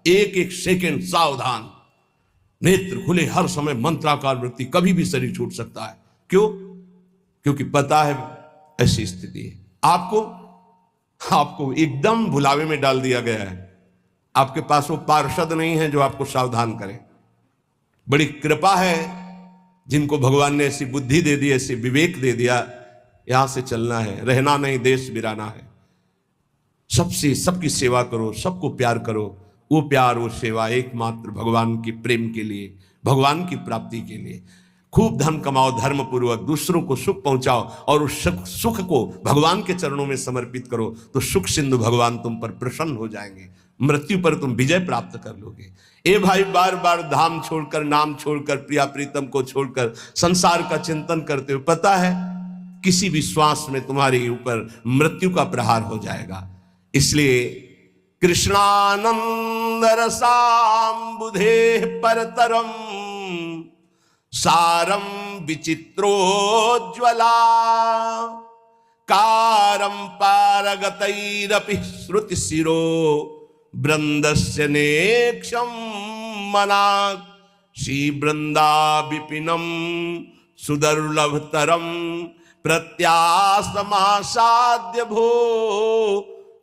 एक एक सेकंड सावधान, नेत्र खुले हर समय, मंत्राकार वृत्ति, कभी भी शरीर छूट सकता है। क्यों? क्योंकि पता है ऐसी स्थिति है। आपको एकदम भुलावे में डाल दिया गया है। आपके पास वो पार्षद नहीं है जो आपको सावधान करे। बड़ी कृपा है जिनको भगवान ने ऐसी बुद्धि दे दी, ऐसी विवेक दे दिया, यहां से चलना है, रहना नहीं, देश बिराना है। सबसे सबकी सेवा करो, सबको प्यार करो। वो प्यार, वो सेवा एकमात्र भगवान की प्रेम के लिए, भगवान की प्राप्ति के लिए। खूब धन कमाओ, धर्म पूर्वक दूसरों को सुख पहुंचाओ और उस सुख को भगवान के चरणों में समर्पित करो, तो सुख सिंधु भगवान तुम पर प्रसन्न हो जाएंगे। मृत्यु पर तुम विजय प्राप्त कर लोगे। ए भाई, बार बार धाम छोड़कर, नाम छोड़कर, प्रिया प्रीतम को छोड़कर संसार का चिंतन करते हो, पता है किसी भी श्वास में तुम्हारे ऊपर मृत्यु का प्रहार हो जाएगा। इसलिए कृष्णानंद रसाम्बुधे परतरम सारम विचित्रोज्ज्वला कारम पारगतैरपि श्रुति शिरो वृंदस्य नेक्षम मनाक् श्री वृंदा विपिनम सुदुर्लभतरम प्रत्यासमासाद्य भो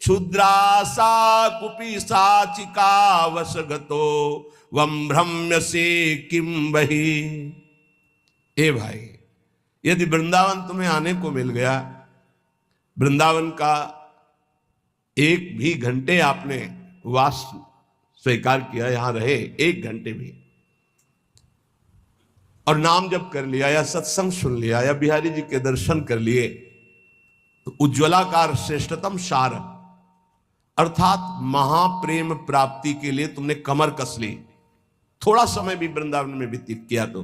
क्षुद्रासा कुपी साचिका वसगतो वम भ्रम्य से किम वही। ए भाई, यदि वृंदावन तुम्हें आने को मिल गया, वृंदावन का एक भी घंटे आपने वास स्वीकार किया, यहां रहे एक घंटे भी, और नाम जप कर लिया या सत्संग सुन लिया या बिहारी जी के दर्शन कर लिए, तो उज्ज्वलाकार श्रेष्ठतम सार अर्थात महाप्रेम प्राप्ति के लिए तुमने कमर कस ली। थोड़ा समय भी वृंदावन में व्यतीत किया तो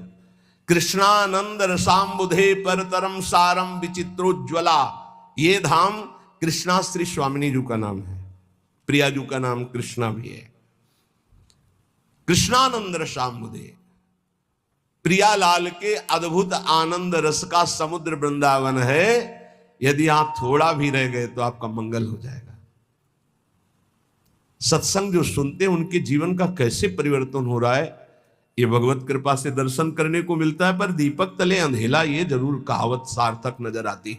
कृष्णानंद रसाम्बुधे परतरम सारम विचित्रोज्ज्वला, ये धाम कृष्णा श्री स्वामिनी जी का नाम है, प्रिया जी का नाम कृष्णा भी है। कृष्णानंद रसाम्बुधे, प्रियालाल के अद्भुत आनंद रस का समुद्र वृंदावन है। यदि आप थोड़ा भी रह गए तो आपका मंगल हो जाएगा। सत्संग जो सुनते हैं उनके जीवन का कैसे परिवर्तन हो रहा है, ये भगवत कृपा से दर्शन करने को मिलता है। पर दीपक तले अंधेला, ये जरूर कहावत सार्थक नजर आती है।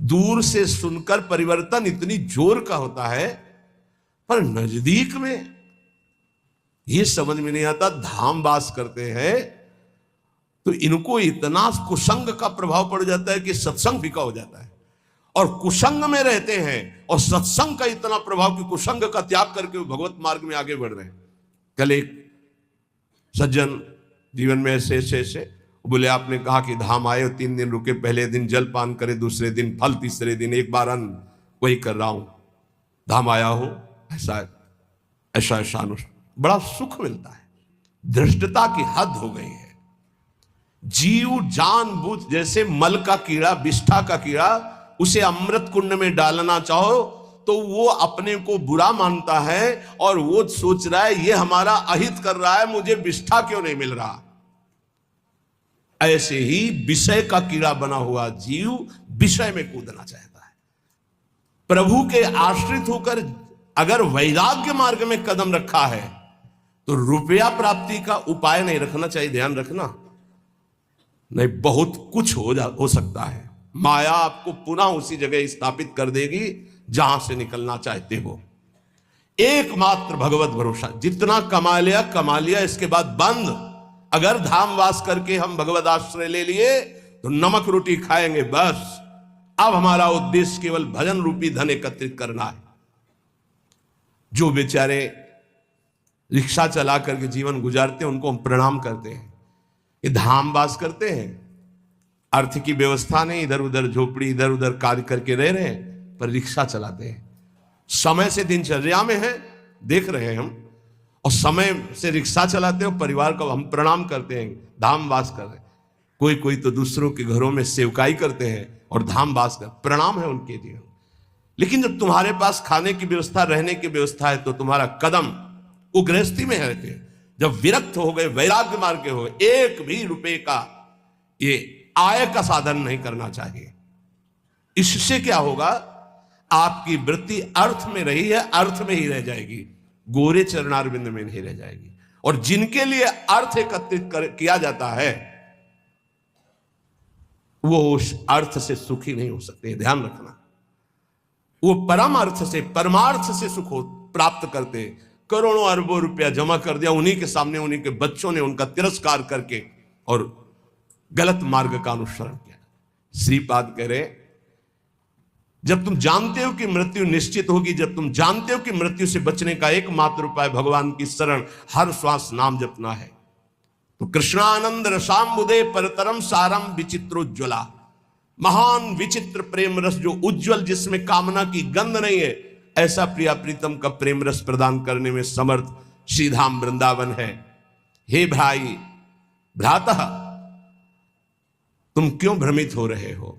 दूर से सुनकर परिवर्तन इतनी जोर का होता है, पर नजदीक में ये समझ में नहीं आता। धाम वास करते हैं तो इनको इतना कुसंग का प्रभाव पड़ जाता है कि सत्संग फीका हो जाता है, और कुसंग में रहते हैं और सत्संग का इतना प्रभाव कि कुसंग का त्याग करके वो भगवत मार्ग में आगे बढ़ रहे हैं। कल एक सज्जन जीवन में ऐसे बोले, आपने कहा कि धाम आए, 3 दिन रुके, पहले दिन जल पान करे, दूसरे दिन फल, तीसरे दिन एक बार अन्न, वही कर रहा हूं, धाम आया हूं, ऐसा बड़ा सुख मिलता है। धृष्टता की हद हो गई है। जीव जानबूझ, जैसे मल का कीड़ा, विष्ठा का कीड़ा, उसे अमृत कुंड में डालना चाहो तो वो अपने को बुरा मानता है और वो सोच रहा है ये हमारा अहित कर रहा है, मुझे विष्ठा क्यों नहीं मिल रहा। ऐसे ही विषय का कीड़ा बना हुआ जीव विषय में कूदना चाहता है। प्रभु के आश्रित होकर अगर वैराग्य मार्ग में कदम रखा है तो रुपया प्राप्ति का उपाय नहीं रखना चाहिए। ध्यान रखना, नहीं बहुत कुछ हो सकता है। माया आपको पुनः उसी जगह स्थापित कर देगी जहां से निकलना चाहते हो। एकमात्र भगवत भरोसा, जितना कमा लिया, इसके बाद बंद। अगर धाम वास करके हम भगवत आश्रय ले लिए तो नमक रोटी खाएंगे बस। अब हमारा उद्देश्य केवल भजन रूपी धन एकत्रित करना है। जो बेचारे रिक्शा चला करके जीवन गुजारते हैं उनको हम प्रणाम करते हैं। ये धाम वास करते हैं, अर्थ की व्यवस्था नहीं, इधर उधर झोपड़ी, इधर उधर कार्य करके रह रहे हैं, पर रिक्शा चलाते हैं। समय से दिनचर्या में है, देख रहे हैं हम, और समय से रिक्शा चलाते हैं, परिवार को हम प्रणाम करते हैं, धाम वास कर रहे हैं। कोई तो दूसरों के घरों में सेवकाई करते हैं और धाम वास कर, प्रणाम है उनके जीवन। लेकिन जब तुम्हारे पास खाने की व्यवस्था, रहने की व्यवस्था है, तो तुम्हारा कदम वो गृहस्थी में है। जब विरक्त हो गए, वैराग्य मार्ग के हो गए, 1 भी रुपए का ये आय का साधन नहीं करना चाहिए। इससे क्या होगा, आपकी वृत्ति अर्थ में रही है, अर्थ में ही रह जाएगी। गोरे चरणारविंद में नहीं रह जाएगी। और जिनके लिए अर्थ एकत्रित किया जाता है वो उस अर्थ से सुखी नहीं हो सकते, ध्यान रखना। वो परम अर्थ से, परमार्थ से सुख प्राप्त करते। करोड़ों अरबों रुपया जमा कर दिया, उन्हीं के सामने उन्हीं के बच्चों ने उनका तिरस्कार करके और गलत मार्ग का अनुसरण किया। श्रीपाद कह रहे, जब तुम जानते हो कि मृत्यु निश्चित होगी, जब तुम जानते हो कि मृत्यु से बचने का एकमात्र उपाय भगवान की शरण, हर श्वास नाम जपना है, तो कृष्णानंद रसाम्बुदे परतरम सारम विचित्रोज्ज्वला, महान विचित्र प्रेम रस जो उज्जवल, जिसमें कामना की गंध नहीं है, ऐसा प्रिया प्रीतम का प्रेम रस प्रदान करने में समर्थ श्रीधाम वृंदावन है। हे भाई भ्रातः, तुम क्यों भ्रमित हो रहे हो?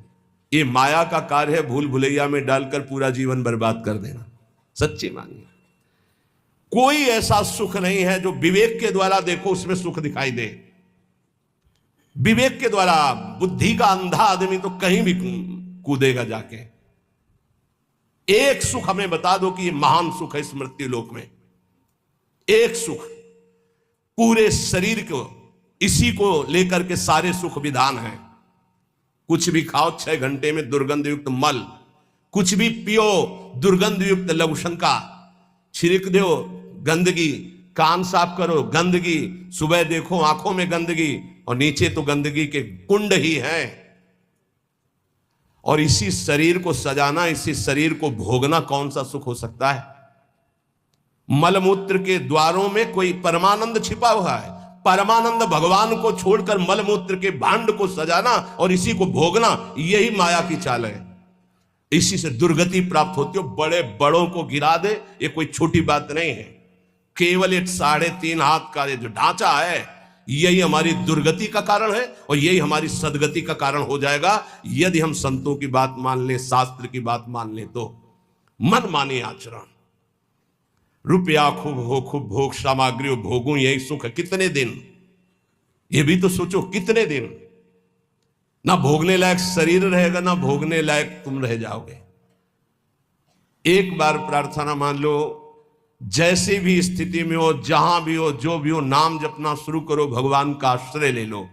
ये माया का कार्य है, भूल भुलैया में डालकर पूरा जीवन बर्बाद कर देना। सच्ची मानिए, कोई ऐसा सुख नहीं है जो विवेक के द्वारा देखो उसमें सुख दिखाई दे। विवेक के द्वारा, बुद्धि का अंधा आदमी तो कहीं भी कूदेगा जाके। एक सुख हमें बता दो कि ये महान सुख है इस मृत्यु लोक में। एक सुख, पूरे शरीर को इसी को लेकर के सारे सुख विधान है। कुछ भी खाओ 6 घंटे में दुर्गंध युक्त मल, कुछ भी पियो दुर्गंध युक्त लघुशंका, छिड़क दो गंदगी, कान साफ करो गंदगी, सुबह देखो आंखों में गंदगी, और नीचे तो गंदगी के कुंड ही हैं। और इसी शरीर को सजाना, इसी शरीर को भोगना कौन सा सुख हो सकता है? मलमूत्र के द्वारों में कोई परमानंद छिपा हुआ है। परमानंद भगवान को छोड़कर मलमूत्र के भांड को सजाना और इसी को भोगना, यही माया की चाल है। इसी से दुर्गति प्राप्त होती है। बड़े बड़ों को गिरा दे, ये कोई छोटी बात नहीं है। केवल एक 3.5 हाथ का जो ढांचा है, यही हमारी दुर्गति का कारण है और यही हमारी सदगति का कारण हो जाएगा यदि हम संतों की बात मान लें, शास्त्र की बात मान लें। तो मन माने आचरण, रुपया खूब हो, खूब भोग सामग्री भोगूं, यही सुख है। कितने दिन? ये भी तो सोचो, कितने दिन? ना भोगने लायक शरीर रहेगा, ना भोगने लायक तुम रह जाओगे। एक बार प्रार्थना मान लो, जैसे भी स्थिति में हो, जहां भी हो, जो भी हो, नाम जपना शुरू करो, भगवान का आश्रय ले लो।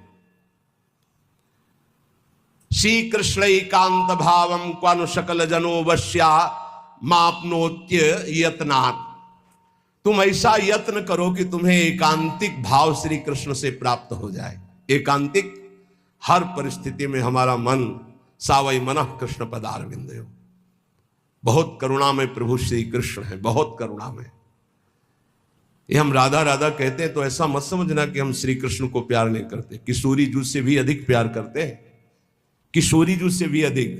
श्री कृष्ण एकांत भावम क्वानु सकल जनो वश्या मापनोत्य यत्नात्। तुम ऐसा यत्न करो कि तुम्हें एकांतिक भाव श्री कृष्ण से प्राप्त हो जाए। एकांतिक, हर परिस्थिति में हमारा मन सावई मनः कृष्ण पदारविंदयो। बहुत करुणा में प्रभु श्री कृष्ण है, बहुत करुणा में। ये हम राधा राधा कहते हैं तो ऐसा मत समझना कि हम श्री कृष्ण को प्यार नहीं करते। किशोरी जू से भी अधिक प्यार करते हैं, किशोरी जू से भी अधिक।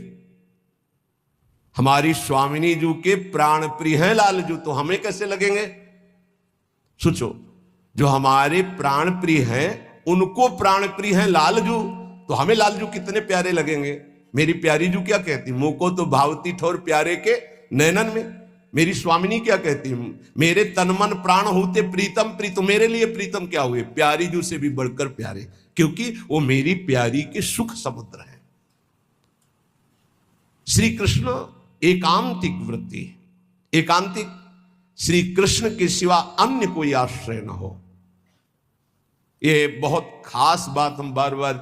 हमारी स्वामिनी जू के प्राण प्रिय हैं लाल जू, तो हमें कैसे लगेंगे? सोचो, जो हमारे प्राण प्रिय हैं उनको प्राण प्रिय हैं लाल जू, तो हमें लाल जू कितने प्यारे लगेंगे। मेरी प्यारी जू क्या कहती? मुंह को तो भावती ठोर प्यारे के नैनन में। मेरी स्वामिनी क्या कहती? मेरे तन मन प्राण होते प्रीतम प्रीत। मेरे लिए प्रीतम क्या हुए? प्यारी जू से भी बढ़कर प्यारे, क्योंकि वो मेरी प्यारी के सुख समुद्र है। श्री कृष्ण एकांतिक वृत्ति, एकांतिक, श्री कृष्ण के सिवा अन्य कोई आश्रय न हो। ये बहुत खास बात हम बार बार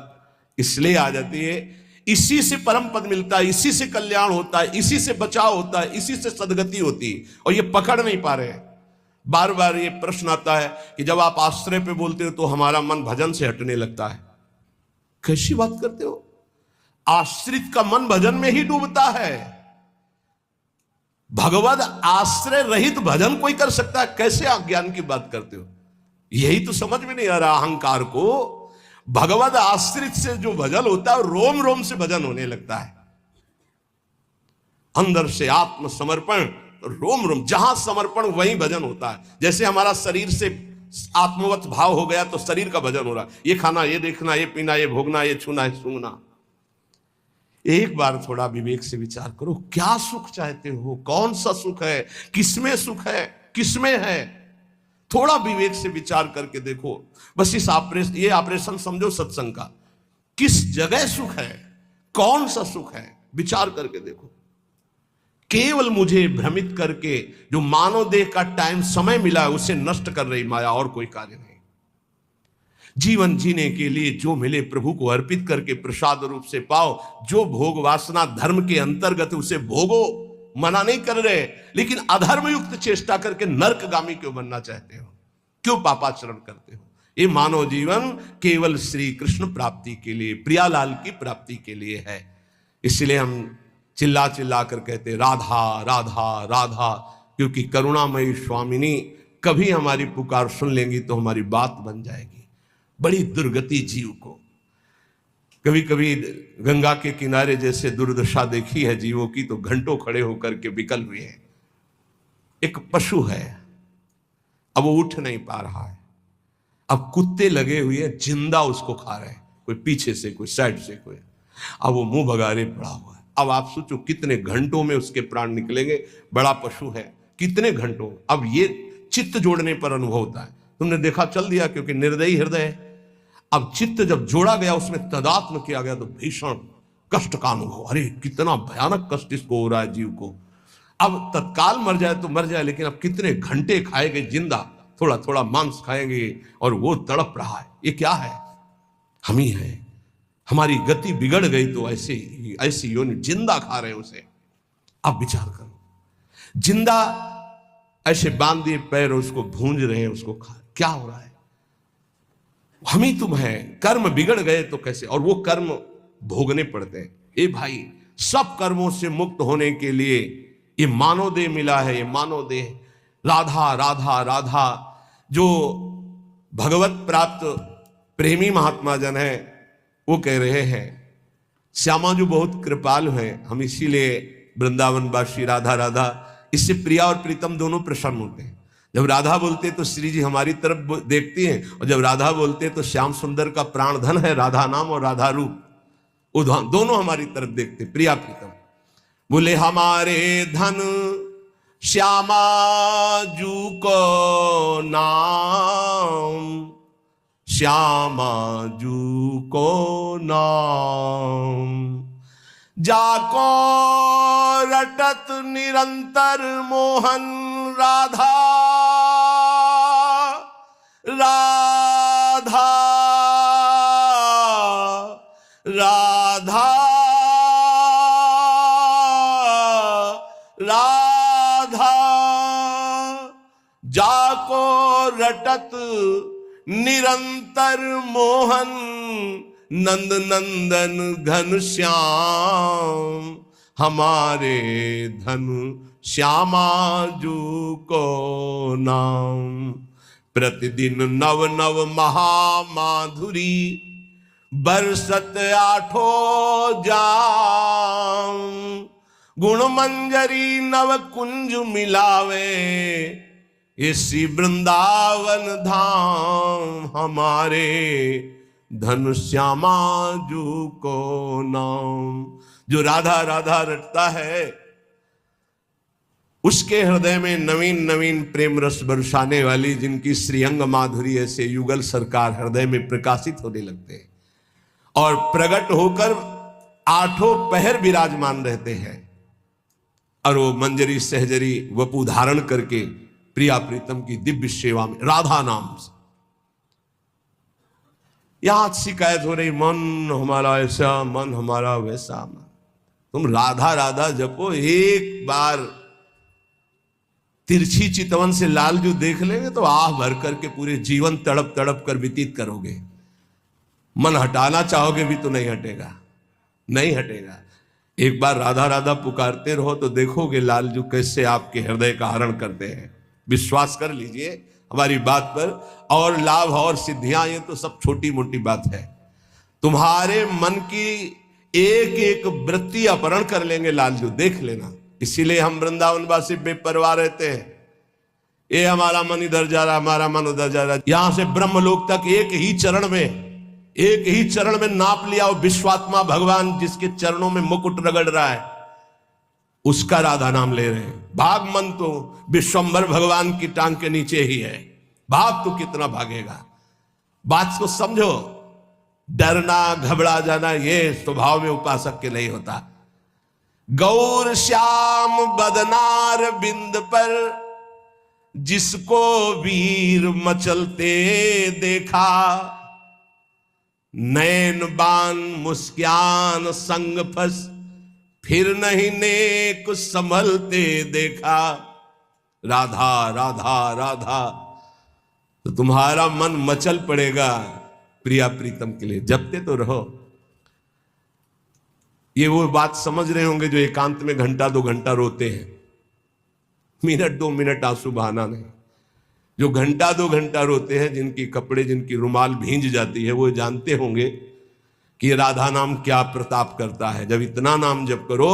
इसलिए आ जाती है। इसी से परम पद मिलता है, इसी से कल्याण होता है, इसी से बचाव होता है, इसी से सदगति होती है, और ये पकड़ नहीं पा रहे। बार बार ये प्रश्न आता है कि जब आप आश्रय पे बोलते हो तो हमारा मन भजन से हटने लगता है। कैसी बात करते हो? आश्रित का मन भजन में ही डूबता है। भगवद आश्रय रहित भजन कोई कर सकता है? कैसे आप ज्ञान की बात करते हो? यही तो समझ में नहीं आ रहा अहंकार को। भगवद आश्रित से जो भजन होता है, रोम रोम से भजन होने लगता है। अंदर से आत्म समर्पण, रोम रोम, जहां समर्पण वहीं भजन होता है। जैसे हमारा शरीर से आत्मवत भाव हो गया तो शरीर का भजन हो रहा है। ये खाना, ये देखना, ये पीना, ये भोगना, ये छूना, ये सूंघना। एक बार थोड़ा विवेक से विचार करो, क्या सुख चाहते हो? कौन सा सुख है? किसमें सुख है? किसमें है? थोड़ा विवेक से विचार करके देखो। बस ये ऑपरेशन समझो सत्संग का। किस जगह सुख है? कौन सा सुख है? विचार करके देखो। केवल मुझे भ्रमित करके जो मानव देह का टाइम समय मिला उसे नष्ट कर रही माया, और कोई कार्य नहीं। जीवन जीने के लिए जो मिले प्रभु को अर्पित करके प्रसाद रूप से पाओ। जो भोग वासना धर्म के अंतर्गत उसे भोगो, मना नहीं कर रहे, लेकिन अधर्म युक्त चेष्टा करके नरकगामी क्यों बनना चाहते हो? क्यों पापाचरण करते हो? ये मानव जीवन केवल श्री कृष्ण प्राप्ति के लिए, प्रियालाल की प्राप्ति के लिए है। इसलिए हम चिल्ला चिल्ला कर कहते राधा राधा राधा, क्योंकि करुणामयी स्वामिनी कभी हमारी पुकार सुन लेंगी तो हमारी बात बन जाएगी। बड़ी दुर्गति जीव को। कभी कभी गंगा के किनारे जैसे दुर्दशा देखी है जीवों की, तो घंटों खड़े होकर के विकल हुए हैं। एक पशु है, अब वो उठ नहीं पा रहा है, अब कुत्ते लगे हुए जिंदा उसको खा रहे हैं, कोई पीछे से कोई साइड से कोई, अब वो मुंह भगारे पड़ा हुआ है। अब आप सोचो कितने घंटों में उसके प्राण निकलेंगे। बड़ा पशु है, कितने घंटों। अब ये चित्त जोड़ने पर अनुभव होता है। तुमने देखा, चल दिया क्योंकि निर्दयी हृदय है। अब चित्त जब जोड़ा गया, उसमें तदात्म किया गया, तो भीषण कष्ट का अनुभव। अरे कितना भयानक कष्ट इसको हो रहा है जीव को। अब तत्काल मर जाए तो मर जाए, लेकिन अब कितने घंटे खाएंगे जिंदा, थोड़ा थोड़ा मांस खाएंगे और वो तड़प रहा है। ये क्या है? हम ही है। हमारी गति बिगड़ गई तो ऐसी योनि जिंदा खा रहे हैं उसे। अब विचार करो, जिंदा ऐसे बांध दिए पैर, उसको भूंज रहे हैं, उसको खा, क्या हो रहा है? हम ही तुम हैं। कर्म बिगड़ गए तो कैसे, और वो कर्म भोगने पड़ते हैं। ए भाई, सब कर्मों से मुक्त होने के लिए ये मानव देह मिला है। ये मानव देह राधा राधा राधा, जो भगवत प्राप्त प्रेमी महात्मा जन है वो कह रहे हैं श्यामा जो बहुत कृपालु हैं। हम इसीलिए वृंदावनवासी राधा राधा, इससे प्रिया और प्रीतम दोनों प्रसन्न होते हैं। जब राधा बोलते तो श्री जी हमारी तरफ देखती हैं, और जब राधा बोलते तो श्याम सुंदर का प्राण धन है राधा नाम और राधा रूप, वो दोनों हमारी तरफ देखते, प्रिया प्रीतम। बोले हमारे धन श्यामा जू को नाम, श्यामा जू को नाम, जाको रटत निरंतर मोहन राधा राधा राधा राधा, जाको रटत निरंतर मोहन नंद नंदन घन श्याम, हमारे धन श्यामा जू को नाम। प्रतिदिन नव नव महामाधुरी बरसत आठो जाम, गुण मंजरी नव कुंज मिलावे, इसी वृंदावन धाम, हमारे धन श्यामा जू को नाम। जो राधा राधा रटता है उसके हृदय में नवीन नवीन प्रेम रस बरसाने वाली, जिनकी श्रीअंग माधुरी ऐसे युगल सरकार हृदय में प्रकाशित होने लगते हैं और प्रकट होकर आठों पहर विराजमान रहते हैं। और वो मंजरी सहजरी वपु धारण करके प्रिया प्रीतम की दिव्य सेवा में राधा नाम से। यहां शिकायत हो रही, मन हमारा ऐसा, मन हमारा वैसा। मन, तुम राधा राधा जपो, एक बार तिरछी चितवन से लालजू देख लेंगे तो आह भर करके पूरे जीवन तड़प तड़प कर व्यतीत करोगे। मन हटाना चाहोगे भी तो नहीं हटेगा, नहीं हटेगा। एक बार राधा राधा पुकारते रहो तो देखोगे लालजू कैसे आपके हृदय का हरण करते हैं। विश्वास कर लीजिए हमारी बात पर। और लाभ और सिद्धियां ये तो सब छोटी मोटी बात है। तुम्हारे मन की एक एक वृत्ति अपहरण कर लेंगे लालजू, देख लेना। इसीलिए हम वृंदावनवासी बेपरवाह रहते हैं। ये हमारा मन इधर जा रहा, हमारा मन उधर जा रहा। यहां से ब्रह्मलोक तक एक ही चरण में नाप लिया। वो विश्वात्मा भगवान जिसके चरणों में मुकुट रगड़ रहा है, उसका राधा नाम ले रहे हैं। भाग मन तो विश्वंभर भगवान की टांग के नीचे ही है, भाग तो कितना भागेगा। बात को समझो। डरना घबरा जाना ये स्वभाव में उपासक के नहीं होता। गौर श्याम बदनार बिंद पर जिसको वीर मचलते देखा, नैन बान मुस्कान संग फंस फिर नहीं नेक संभलते देखा। राधा राधा राधा, तो तुम्हारा मन मचल पड़ेगा प्रिया प्रीतम के लिए, जपते तो रहो। ये वो बात समझ रहे होंगे जो एकांत में घंटा 2 घंटा रोते हैं, मिनट 2 मिनट आंसू बहाना नहीं। जो घंटा 2 घंटा रोते हैं, जिनकी कपड़े जिनकी रुमाल भींज जाती है, वो जानते होंगे कि राधा नाम क्या प्रताप करता है। जब इतना नाम जप करो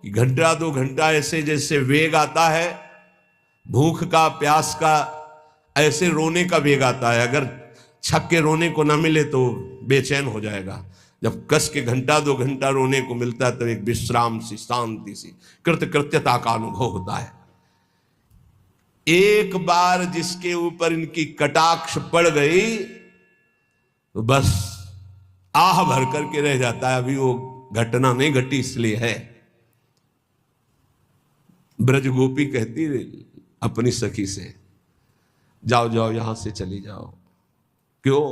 कि घंटा 2 घंटा ऐसे जैसे वेग आता है भूख का प्यास का, ऐसे रोने का वेग आता है। अगर छक के रोने को ना मिले तो बेचैन हो जाएगा। जब कस के घंटा 2 घंटा रोने को मिलता है तो एक विश्राम सी, शांति सी, कृतकृत्यता का अनुभव होता है। एक बार जिसके ऊपर इनकी कटाक्ष पड़ गई तो बस आह भर करके रह जाता है। अभी वो घटना नहीं घटी इसलिए है। ब्रज गोपी कहती अपनी सखी से, जाओ जाओ यहां से चली जाओ। क्यों?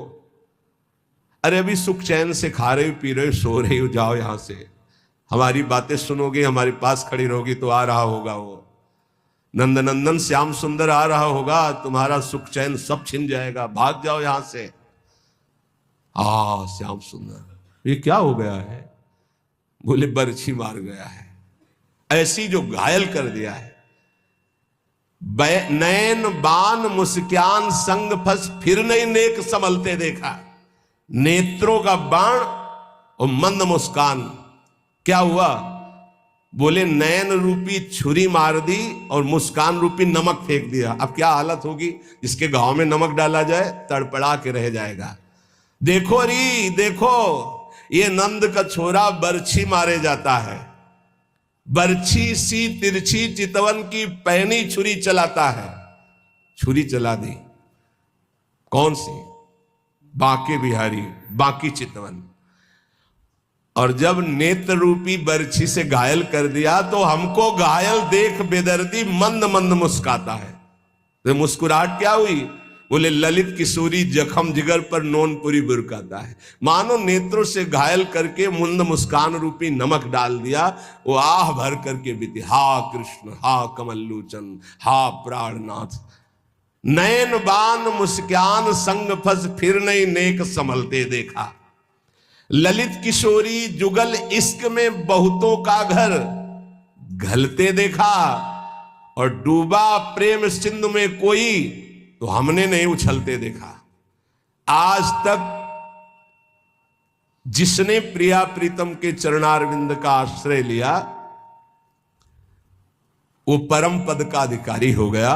अरे अभी सुख चैन से खा रहे हो, पी रहे हो, सो रही हो, जाओ यहां से। हमारी बातें सुनोगे, हमारे पास खड़ी रहोगी तो आ रहा होगा वो नंदनंदन श्याम सुंदर आ रहा होगा, तुम्हारा सुख चैन सब छिन जाएगा, भाग जाओ यहां से। श्याम सुंदर ये क्या हो गया है? बोले बरछी मार गया है, ऐसी जो घायल कर दिया है। नैन बान मुस्कान संग फंस फिर नहीं नेक संभलते देखा। नेत्रों का बाण और मंद मुस्कान, क्या हुआ? बोले नयन रूपी छुरी मार दी और मुस्कान रूपी नमक फेंक दिया। अब क्या हालत होगी? जिसके गांव में नमक डाला जाए तड़पड़ा के रह जाएगा। देखो री देखो, ये नंद का छोरा बरछी मारे जाता है। बरछी सी तिरछी चितवन की पैनी छुरी चलाता है। छुरी चला दी। कौन सी? बांके बिहारी, बांकी चितवन। और जब नेत्र रूपी बरछी से घायल कर दिया तो हमको घायल देख बेदर्दी मंद मंद मुस्काता है। तो मुस्कुराहट क्या हुई? बोले ललित किशोरी जखम जिगर पर नोनपुरी बुरकाता है। मानो नेत्रों से घायल करके मुंद मुस्कान रूपी नमक डाल दिया। वो आह भर करके बीती, हा कृष्ण, हा कमल्लोचन, हा प्राणनाथ। नयन बान मुस्कान संग फंस फिर नहीं नेक संभलते देखा। ललित किशोरी जुगल इश्क में बहुतों का घर घलते देखा। और डूबा प्रेम सिंधु में कोई तो हमने नहीं उछलते देखा। आज तक जिसने प्रिया प्रीतम के चरणारविंद का आश्रय लिया वो परम पद का अधिकारी हो गया।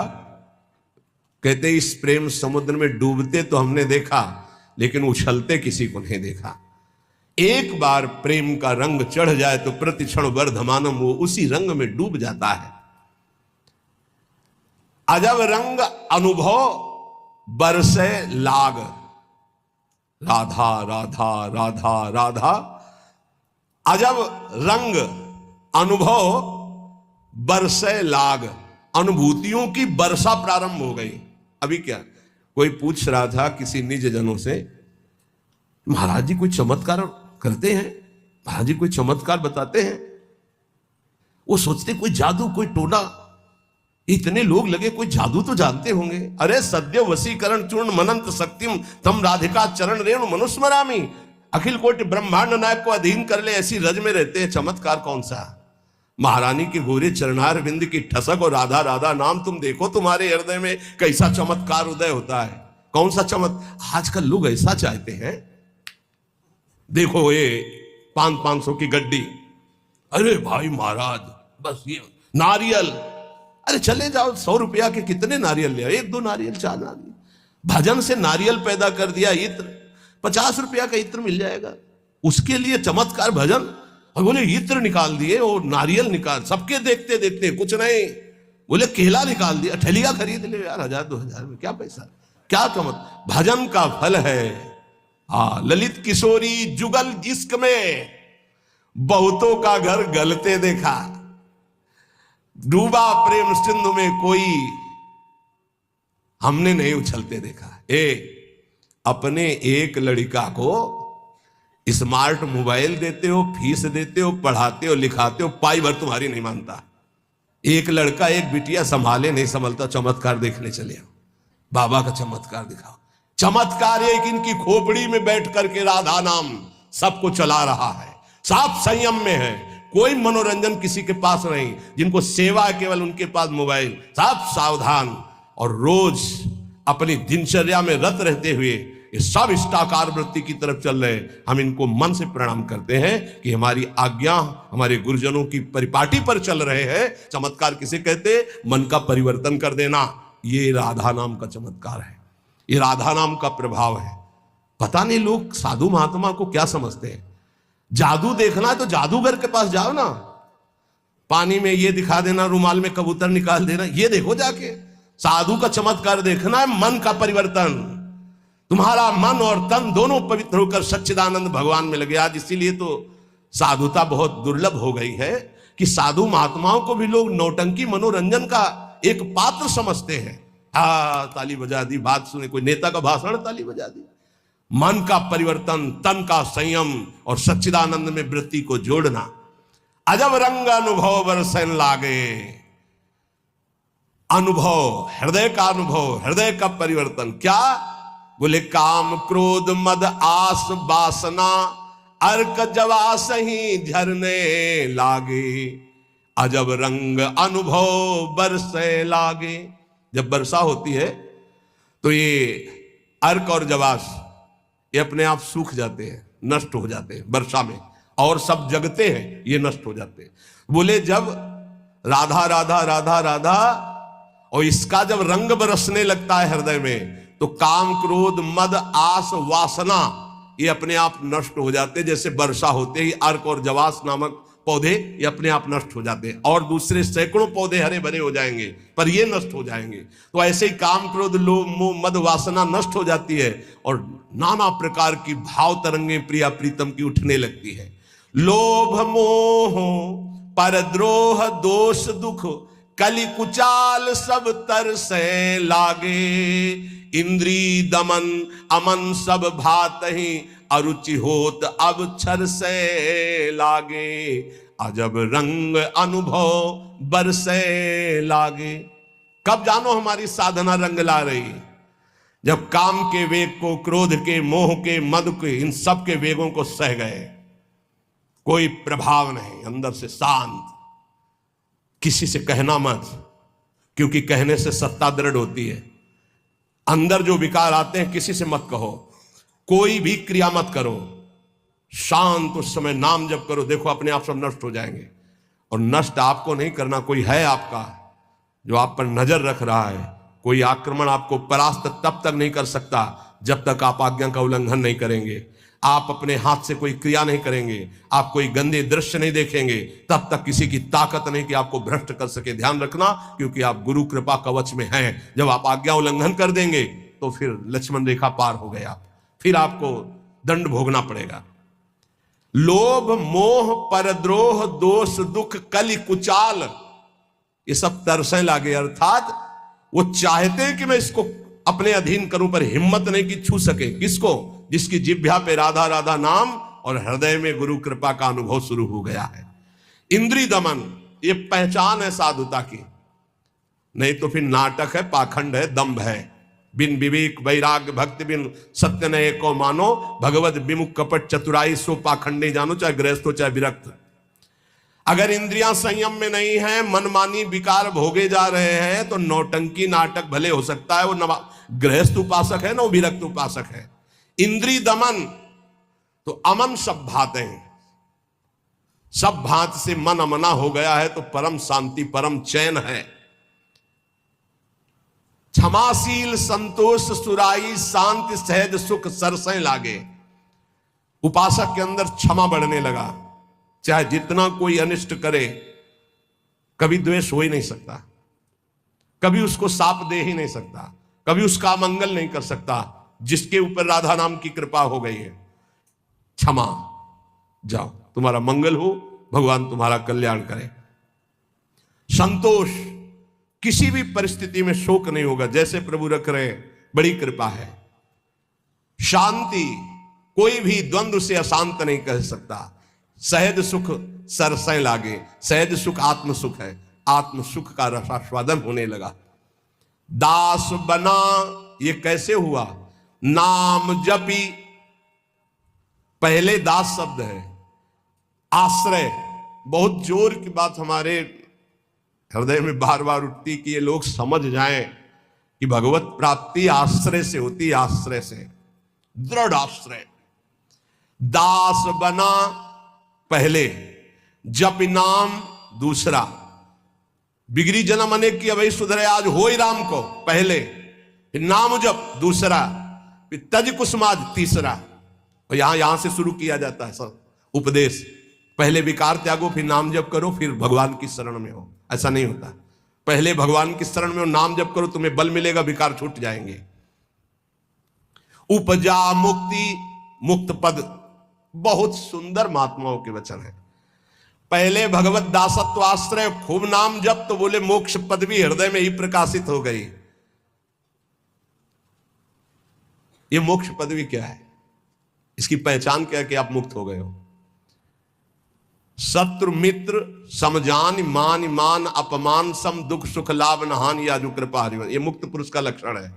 कहते इस प्रेम समुद्र में डूबते तो हमने देखा, लेकिन उछलते किसी को नहीं देखा। एक बार प्रेम का रंग चढ़ जाए तो प्रतिक्षण वर्धमानम वो उसी रंग में डूब जाता है। अजब रंग अनुभव बरसे लाग। राधा राधा राधा राधा। अजब रंग अनुभव बरसे लाग। अनुभूतियों की वर्षा प्रारंभ हो गई। अभी क्या कोई पूछ रहा था किसी निज जनों से, महाराज जी कोई चमत्कार करते हैं? महाराज जी कोई चमत्कार बताते हैं? वो सोचते कोई जादू, कोई टोना। इतने लोग लगे कोई जादू तो जानते होंगे। अरे सद्य वशीकरण चूर्ण मनंत शक्तिम तम राधिका चरण रेणु मनुस्मरामी। अखिल कोटि ब्रह्मांड नायक को अधीन कर ले, ऐसी रज में रहते हैं। चमत्कार कौन सा? महारानी के गोरे चरणार बिंद की ठसक और राधा राधा नाम तुम देखो, तुम्हारे हृदय में कैसा चमत्कार उदय होता है। कौन सा आजकल लोग ऐसा चाहते हैं। देखो ये 500 की गड्डी, अरे भाई महाराज बस ये नारियल, अरे चले जाओ 100 रुपया के कितने नारियल ले, 1-2 नारियल, 4 नारियल। भजन से नारियल पैदा कर दिया, इत्र 50 रुपया का इत्र मिल जाएगा। उसके लिए चमत्कार भजन, और बोले इत्र निकाल दिए और नारियल निकाल, सबके देखते देखते कुछ नहीं, बोले केला निकाल दिया, ठलिया खरीद ले यार 1000-2000 में, क्या पैसा, क्या चमत्कार। भजन का फल है। ललित किशोरी जुगल जिस्क में बहुतों का घर गलते देखा, डूबा प्रेम सिंधु में कोई हमने नहीं उछलते देखा। अपने एक लड़का को स्मार्ट मोबाइल देते हो, फीस देते हो, पढ़ाते हो, लिखाते हो, पाई भर तुम्हारी नहीं मानता। एक लड़का एक बिटिया संभाले नहीं संभलता, चमत्कार देखने चले आओ, बाबा का चमत्कार दिखाओ। चमत्कार है कि इनकी खोपड़ी में बैठ करके राधा नाम सबको चला रहा है, साफ संयम में है, कोई मनोरंजन किसी के पास नहीं, जिनको सेवा है केवल उनके पास मोबाइल, साफ सावधान और रोज अपनी दिनचर्या में रत रहते हुए ये सब इष्टाकार वृत्ति की तरफ चल रहे हैं। हम इनको मन से प्रणाम करते हैं कि हमारी आज्ञा हमारे गुरुजनों की परिपाटी पर चल रहे हैं। चमत्कार किसे कहते? मन का परिवर्तन कर देना, ये राधा नाम का चमत्कार है, ये राधा नाम का प्रभाव है। पता नहीं लोग साधु महात्मा को क्या समझते हैं। जादू देखना है तो जादूगर के पास जाओ ना, पानी में ये दिखा देना, रुमाल में कबूतर निकाल देना, ये देखो जाके। साधु का चमत्कार देखना है मन का परिवर्तन, तुम्हारा मन और तन दोनों पवित्र होकर सच्चिदानंद भगवान में लगे। आज इसीलिए तो साधुता बहुत दुर्लभ हो गई है कि साधु महात्माओं को भी लोग नौटंकी मनोरंजन का एक पात्र समझते हैं। ताली बजा दी, बात सुने, कोई नेता का भाषण, ताली बजा दी। मन का परिवर्तन, तन का संयम और सच्चिदानंद में वृत्ति को जोड़ना। अजब रंग अनुभव बरसन लागे, अनुभव, हृदय का अनुभव, हृदय का परिवर्तन। क्या बोले? काम क्रोध मद आस वासना अर्क जवास ही झरने लागे, अजब रंग अनुभव बरसे लागे। जब वर्षा होती है तो ये अर्क और जवास ये अपने आप सूख जाते हैं, नष्ट हो जाते हैं वर्षा में, और सब जगते हैं, ये नष्ट हो जाते हैं। बोले जब राधा राधा राधा राधा और इसका जब रंग बरसने लगता है हृदय में, तो काम क्रोध मद आस वासना ये अपने आप नष्ट हो जाते हैं। जैसे वर्षा होते ही अर्क और जवास नामक पौधे ये अपने आप नष्ट हो जाते हैं, और दूसरे सैकड़ों पौधे हरे भरे हो जाएंगे, पर ये नष्ट हो जाएंगे। तो ऐसे ही काम क्रोध लोभ मोह मद वासना नष्ट हो जाती है, और नाना प्रकार की भाव तरंगे प्रिया प्रीतम की उठने लगती है। लोभ मोह परद्रोह दोष दुख कलि कुचाल सब तरसे लागे, इंद्री दमन अमन सब भात ही अरुचि होत अब छर से लागे, अजब रंग अनुभव बरसे लागे। कब जानो हमारी साधना रंग ला रही? जब काम के वेग को, क्रोध के, मोह के, मद के, इन सब के वेगों को सह गए, कोई प्रभाव नहीं, अंदर से शांत। किसी से कहना मत, क्योंकि कहने से सत्ता दृढ़ होती है। अंदर जो विकार आते हैं किसी से मत कहो, कोई भी क्रिया मत करो, शांत उस समय नाम जप करो, देखो अपने आप सब नष्ट हो जाएंगे। और नष्ट आपको नहीं करना, कोई है आपका जो आप पर नजर रख रहा है। कोई आक्रमण आपको परास्त तब तक नहीं कर सकता जब तक आप आज्ञा का उल्लंघन नहीं करेंगे। आप अपने हाथ से कोई क्रिया नहीं करेंगे, आप कोई गंदे दृश्य नहीं देखेंगे, तब तक किसी की ताकत नहीं कि आपको भ्रष्ट कर सके। ध्यान रखना, क्योंकि आप गुरु कृपा कवच में हैं। जब आप आज्ञा उल्लंघन कर देंगे तो फिर लक्ष्मण रेखा पार हो गए आप, फिर आपको दंड भोगना पड़ेगा। लोभ मोह परद्रोह दोष दुख कलि कुचाल, ये सब तरसे लागे। अर्थात वो चाहते हैं कि मैं इसको अपने अधीन करूं, पर हिम्मत नहीं कि छू सके। किसको? जिसकी जिह्वा पे राधा राधा नाम और हृदय में गुरु कृपा का अनुभव शुरू हो गया है। इंद्रिय दमन ये पहचान है साधुता की, नहीं तो फिर नाटक है, पाखंड है, दंभ है। बिन विवेक वैराग्य भक्ति बिन सत्य न एको मानो, भगवत विमुख कपट चतुराई सो पाखंडे जानो, चाहे गृहस्थ हो चाहे विरक्त। अगर इंद्रियां संयम में नहीं है, मनमानी विकार भोगे जा रहे हैं, तो नौटंकी नाटक भले हो सकता है, वो गृहस्थ उपासक है ना, वो विरक्त उपासक है। इंद्रिय दमन तो अमन सब भाते हैं, सब भात से मन अमना हो गया है तो परम शांति परम चैन है। क्षमाशील संतोष सुराई शांति सहज सुख सरसें लागे। उपासक के अंदर क्षमा बढ़ने लगा, चाहे जितना कोई अनिष्ट करे, कभी द्वेष हो ही नहीं सकता, कभी उसको साप दे ही नहीं सकता, कभी उसका मंगल नहीं कर सकता, जिसके ऊपर राधा नाम की कृपा हो गई है। क्षमा जाओ, तुम्हारा मंगल हो, भगवान तुम्हारा कल्याण करे। संतोष, किसी भी परिस्थिति में शोक नहीं होगा, जैसे प्रभु रख रहे हैं, बड़ी कृपा है। शांति, कोई भी द्वंद्व से अशांत नहीं कह सकता। सहज सुख सरसै लागे, सहज सुख आत्म सुख है, आत्म सुख का रसास्वादन होने लगा। दास बना, ये कैसे हुआ? नाम जपी, पहले दास शब्द है। आश्रय, बहुत जोर की बात हमारे हृदय में बार बार उठती कि ये लोग समझ जाएं कि भगवत प्राप्ति आश्रय से होती, आश्रय से, दृढ़ आश्रय। दास बना पहले, जप नाम दूसरा। बिगड़ी जन्म अनेक की अभय सुधरे, आज हो ही राम को पहले, फिर नाम जप दूसरा, फिर तज कुसुमाज तीसरा। और यहां से शुरू किया जाता है सब उपदेश। पहले विकार त्यागो, फिर नाम जप करो, फिर भगवान की शरण में हो। ऐसा नहीं होता, पहले भगवान की शरण में हो, नाम जप करो, तुम्हें बल मिलेगा, विकार छूट जाएंगे। उपजा मुक्ति, मुक्त पद, बहुत सुंदर महात्माओं के वचन है। पहले भगवत दासत्व आश्रय, खूब नाम जप, तो बोले मोक्ष पद भी हृदय में ही प्रकाशित हो गई। ये मोक्ष पदवी क्या है? इसकी पहचान क्या है कि आप मुक्त हो गए हो? शत्रु मित्र समजान, मान मान अपमान सम, दुख सुख लाभ नहान, या जो कृपा हरिवन। ये मुक्त पुरुष का लक्षण है।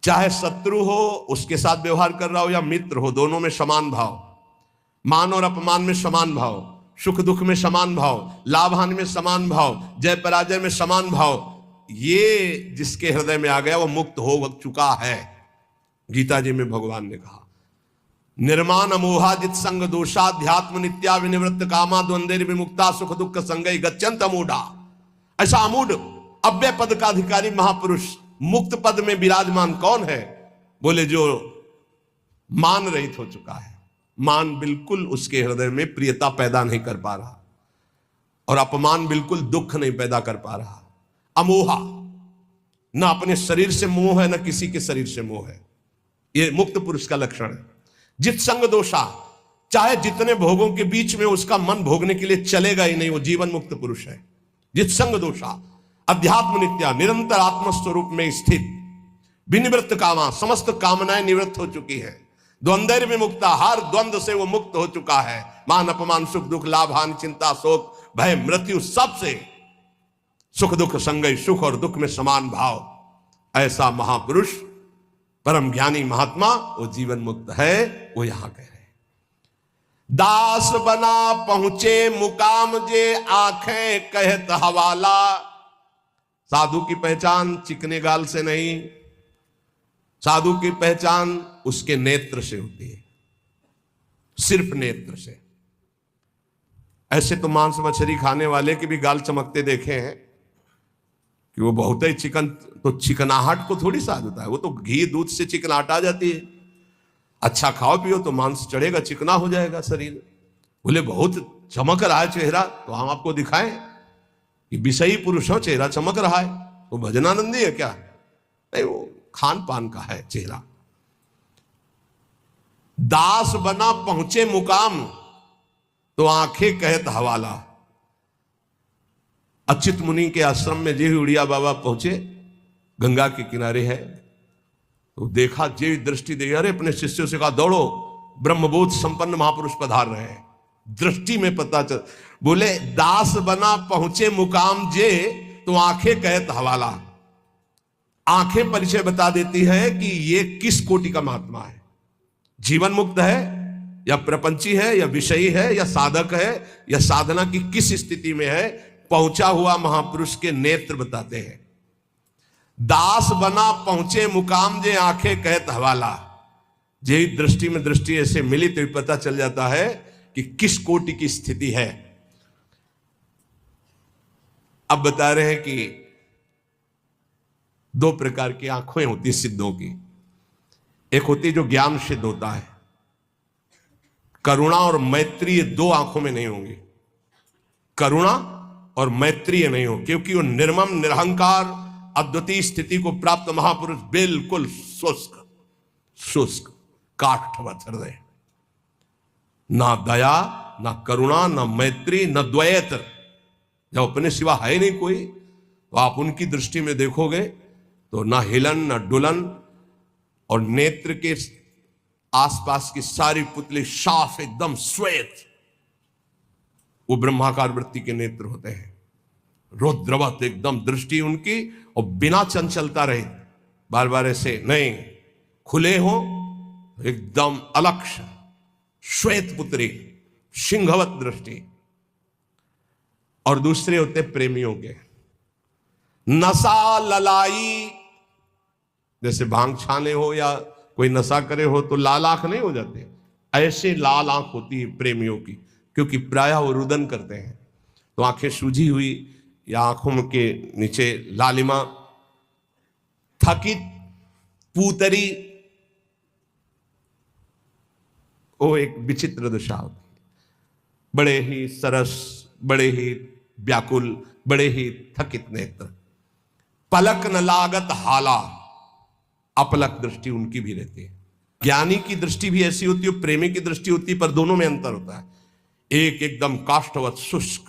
चाहे शत्रु हो उसके साथ व्यवहार कर रहा हो, या मित्र हो, दोनों में समान भाव, मान और अपमान में समान भाव, सुख दुख में समान भाव, लाभ हानि में समान भाव, जय पराजय में समान भाव। ये जिसके हृदय में आ गया वो मुक्त हो चुका है। गीता जी में भगवान ने कहा, निर्माण अमोहाजित संग दोषाध्यात्म नित्या विनिवृत्त कामा द्वंद्व विमुक्ता सुख दुख संगई गच्छन्त अमूढ़ा। ऐसा अमूढ़ अव्यय पद का अधिकारी महापुरुष मुक्त पद में विराजमान कौन है? बोले जो मान रहित हो चुका है। मान बिल्कुल उसके हृदय में प्रियता पैदा नहीं कर पा रहा, और अपमान बिल्कुल दुख नहीं पैदा कर पा रहा। अमोहा, न अपने शरीर से मोह है, न किसी के शरीर से मोह है। यह मुक्त पुरुष का लक्षण है। जित संग दोषा, चाहे जितने भोगों के बीच में उसका मन भोगने के लिए चलेगा ही नहीं, वो जीवन मुक्त पुरुष है। जित संग दोषा, अध्यात्म नित्या, निरंतर आत्मस्वरूप में स्थित, विनिवृत्त कामा, समस्त कामनाएं निवृत्त हो चुकी है। द्वंद्व विमुक्ता, हर द्वंद्व से वो मुक्त हो चुका है। मान अपमान सुख दुख लाभ हानि चिंता शोक भय मृत्यु, सबसे सुख दुख संगय, सुख और दुख में समान भाव। ऐसा महापुरुष परम ज्ञानी महात्मा वो जीवन मुक्त है। वो यहां कह रहे, दास बना पहुंचे मुकाम जे, आंखें कहत हवाला। साधु की पहचान चिकने गाल से नहीं, साधु की पहचान उसके नेत्र से होती है, सिर्फ नेत्र से। ऐसे तो मांस मछली खाने वाले के भी गाल चमकते देखे हैं कि वो बहुत ही चिकन, तो चिकनाहट को थोड़ी साध होता है, वो तो घी दूध से चिकनाहट आ जाती है। अच्छा खाओ पियो तो मांस चढ़ेगा, चिकना हो जाएगा शरीर। बोले बहुत चमक रहा है चेहरा, तो हम आपको दिखाएं कि विषयी पुरुष हो, चेहरा चमक रहा है, वो भजनानंदी है क्या? नहीं, वो खान पान का है चेहरा। दास बना पहुंचे मुकाम, तो आंखें कहत हवाला। अच्युत मुनि के आश्रम में जे उड़िया बाबा पहुंचे, गंगा के किनारे है, तो देखा, जे दृष्टि दे, अरे अपने शिष्यों से कहा दौड़ो, ब्रह्मबोध संपन्न महापुरुष पधार रहे हैं। दृष्टि में पता चल, बोले दास बना पहुंचे मुकाम जे, तो आंखें कहत हवाला। आंखें परिचय बता देती है कि ये किस कोटि का महात्मा है। जीवन मुक्त है, या प्रपंची है, या विषयी है, या साधक है, या साधना की किस स्थिति में है। पहुंचा हुआ महापुरुष के नेत्र बताते हैं। दास बना पहुंचे मुकाम जे, आंखें कहत हवाला। जे दृष्टि में दृष्टि ऐसे मिली तो पता चल जाता है कि किस कोटि की स्थिति है। अब बता रहे हैं कि दो प्रकार की आंखें होती सिद्धों की। एक होती जो ज्ञान सिद्ध होता है, करुणा और मैत्री, ये दो आंखों में नहीं होंगी। करुणा और मैत्री नहीं हो, क्योंकि वो निर्मम निरहंकार अद्वितीय स्थिति को प्राप्त महापुरुष बिल्कुल शुष्क शुष्क काठ हृदय। ना दया, ना करुणा, ना मैत्री, न द्वैत। जब अपने सिवा है नहीं कोई, तो आप उनकी दृष्टि में देखोगे तो ना हिलन, ना डुलन, और नेत्र के आसपास की सारी पुतली साफ, एकदम श्वेत। वो ब्रह्माकार वृत्ति के नेत्र होते हैं, रौद्रवत एकदम दृष्टि उनकी, और बिना चंचलता रहे, बार बार ऐसे नहीं, खुले हो, एकदम अलक्ष श्वेत पुत्री, सिंहवत दृष्टि। और दूसरे होते प्रेमियों के नशा ललाई, जैसे भांग छाने हो या कोई नशा करे हो तो लाल आंख नहीं हो जाते, ऐसे लाल आंख होती है प्रेमियों की, क्योंकि प्रायः वो रुदन करते हैं, तो आंखें सूजी हुई या आंखों के नीचे लालिमा। थकित पूतरी, वो एक विचित्र दशा होती है, बड़े ही सरस, बड़े ही व्याकुल, बड़े ही थकित नेत्र। पलक न लागत हाला, अपलक दृष्टि उनकी भी रहती है। ज्ञानी की दृष्टि भी ऐसी होती है, प्रेमी की दृष्टि होती है, पर दोनों में अंतर होता है। एक एकदम काष्ठवत शुष्क,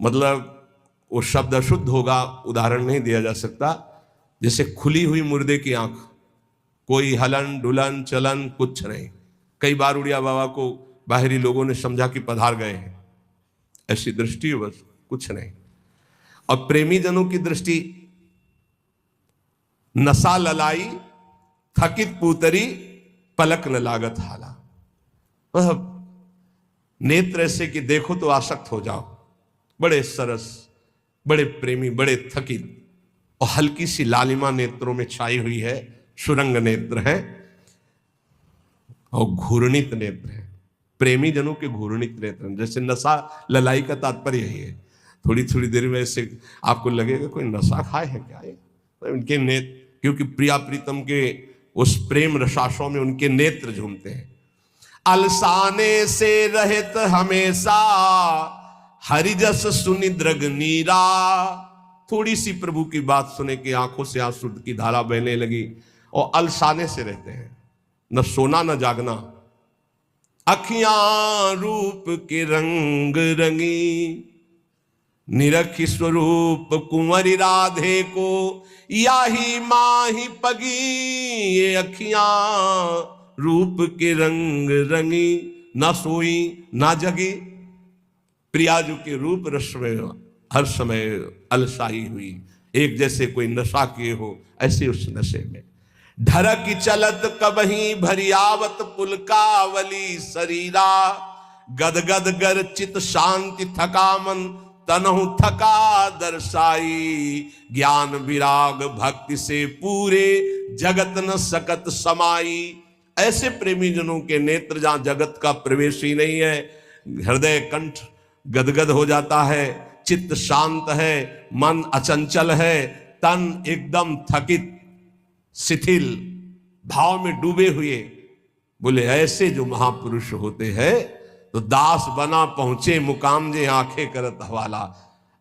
मतलब वो शब्द अशुद्ध होगा, उदाहरण नहीं दिया जा सकता, जैसे खुली हुई मुर्दे की आंख, कोई हलन डुलन चलन कुछ नहीं। कई बार उड़िया बाबा को बाहरी लोगों ने समझा कि पधार गए हैं, ऐसी दृष्टि, बस कुछ नहीं। और प्रेमी जनों की दृष्टि नशा ललाई, थकित पूतरी, पलक न लागत हाला। नेत्र ऐसे कि देखो तो आसक्त हो जाओ, बड़े सरस, बड़े प्रेमी, बड़े थकित, और हल्की सी लालिमा नेत्रों में छाई हुई है, सुरंग नेत्र है, और घूर्णित नेत्र है। प्रेमी जनों के घूर्णित नेत्र, जैसे नशा ललाई का तात्पर्य यही है। थोड़ी थोड़ी देर में ऐसे आपको लगेगा कोई नशा खाए है क्या ये, तो उनके नेत्र, क्योंकि प्रिया प्रीतम के उस प्रेम रसाशों में उनके नेत्र झूमते हैं। अलसाने से रहित हमेशा, हरिजस सुनि दृग नीरा। थोड़ी सी प्रभु की बात सुने कि आंखों से आंसू की धारा बहने लगी, और अलसाने से रहते हैं, न सोना न जागना। अखियां रूप के रंग रंगी, निरखी स्वरूप कुंवरी राधे को, याही माही पगी। ये अखियां रूप के रंग रंगी, ना सोई ना जगी। प्रियाजू के रूप रस में हर समय अलसाई हुई, एक जैसे कोई नशा किए हो, ऐसे उस नशे में। ढरक चलत कबही भरियावत पुलकावली शरीरा। गदगद गर चित शांति थका मन, तनहु थका दर्शाई। ज्ञान विराग भक्ति से पूरे, जगत न सकत समाई। ऐसे प्रेमी जनों के नेत्र जहां जगत का प्रवेश ही नहीं है, हृदय कंठ गदगद हो जाता है, चित्त शांत है, मन अचंचल है, तन एकदम थकित शिथिल भाव में डूबे हुए। बोले ऐसे जो महापुरुष होते हैं तो दास बना पहुंचे मुकाम जे आंखें करत हवाला।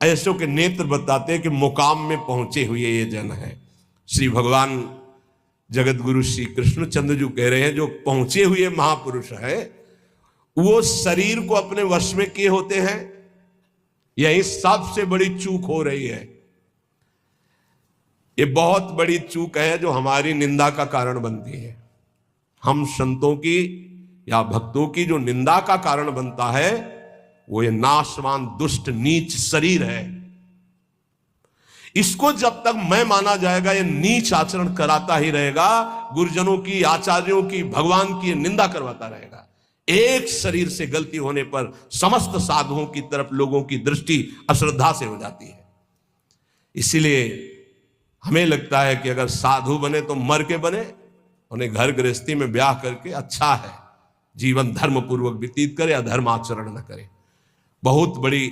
ऐसों के नेत्र बताते हैं कि मुकाम में पहुंचे हुए ये जन है। श्री भगवान जगत गुरु श्री कृष्णचंद्र जी कह रहे हैं जो पहुंचे हुए महापुरुष है वो शरीर को अपने वश में किए होते हैं। यही सबसे बड़ी चूक हो रही है। ये बहुत बड़ी चूक है जो हमारी निंदा का कारण बनती है। हम संतों की या भक्तों की जो निंदा का कारण बनता है वो ये नाशवान दुष्ट नीच शरीर है। इसको जब तक मैं माना जाएगा ये नीच आचरण कराता ही रहेगा, गुरुजनों की, आचार्यों की, भगवान की निंदा करवाता रहेगा। एक शरीर से गलती होने पर समस्त साधुओं की तरफ लोगों की दृष्टि अश्रद्धा से हो जाती है। इसीलिए हमें लगता है कि अगर साधु बने तो मर के बने, उन्हें घर गृहस्थी में ब्याह करके अच्छा है, जीवन धर्म पूर्वक व्यतीत करे, अधर्म आचरण न करे। बहुत बड़ी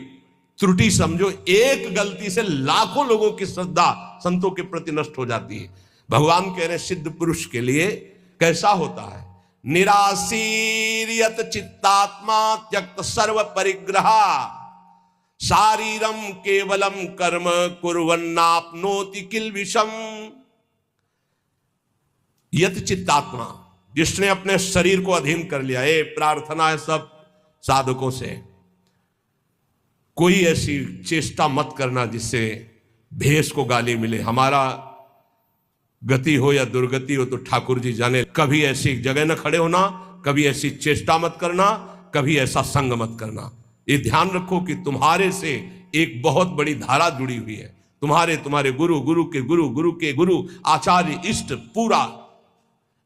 त्रुटि समझो, एक गलती से लाखों लोगों की श्रद्धा संतों के प्रति नष्ट हो जाती है। भगवान कह रहे सिद्ध पुरुष के लिए कैसा होता है, निराशीर्यत चित्तात्मा त्यक्त सर्व परिग्रह शारीरम केवलम कर्म कुर्वन्नाप्नोति किल विषम। यत चित्तात्मा, जिसने अपने शरीर को अधीन कर लिया। ये प्रार्थना है सब साधकों से, कोई ऐसी चेष्टा मत करना जिससे भेष को गाली मिले। हमारा गति हो या दुर्गति हो तो ठाकुर जी जाने। कभी ऐसी जगह न खड़े होना, कभी ऐसी चेष्टा मत करना, कभी ऐसा संग मत करना। ये ध्यान रखो कि तुम्हारे से एक बहुत बड़ी धारा जुड़ी हुई है। तुम्हारे गुरु, गुरु के गुरु, गुरु के गुरु, आचार्य, इष्ट, पूरा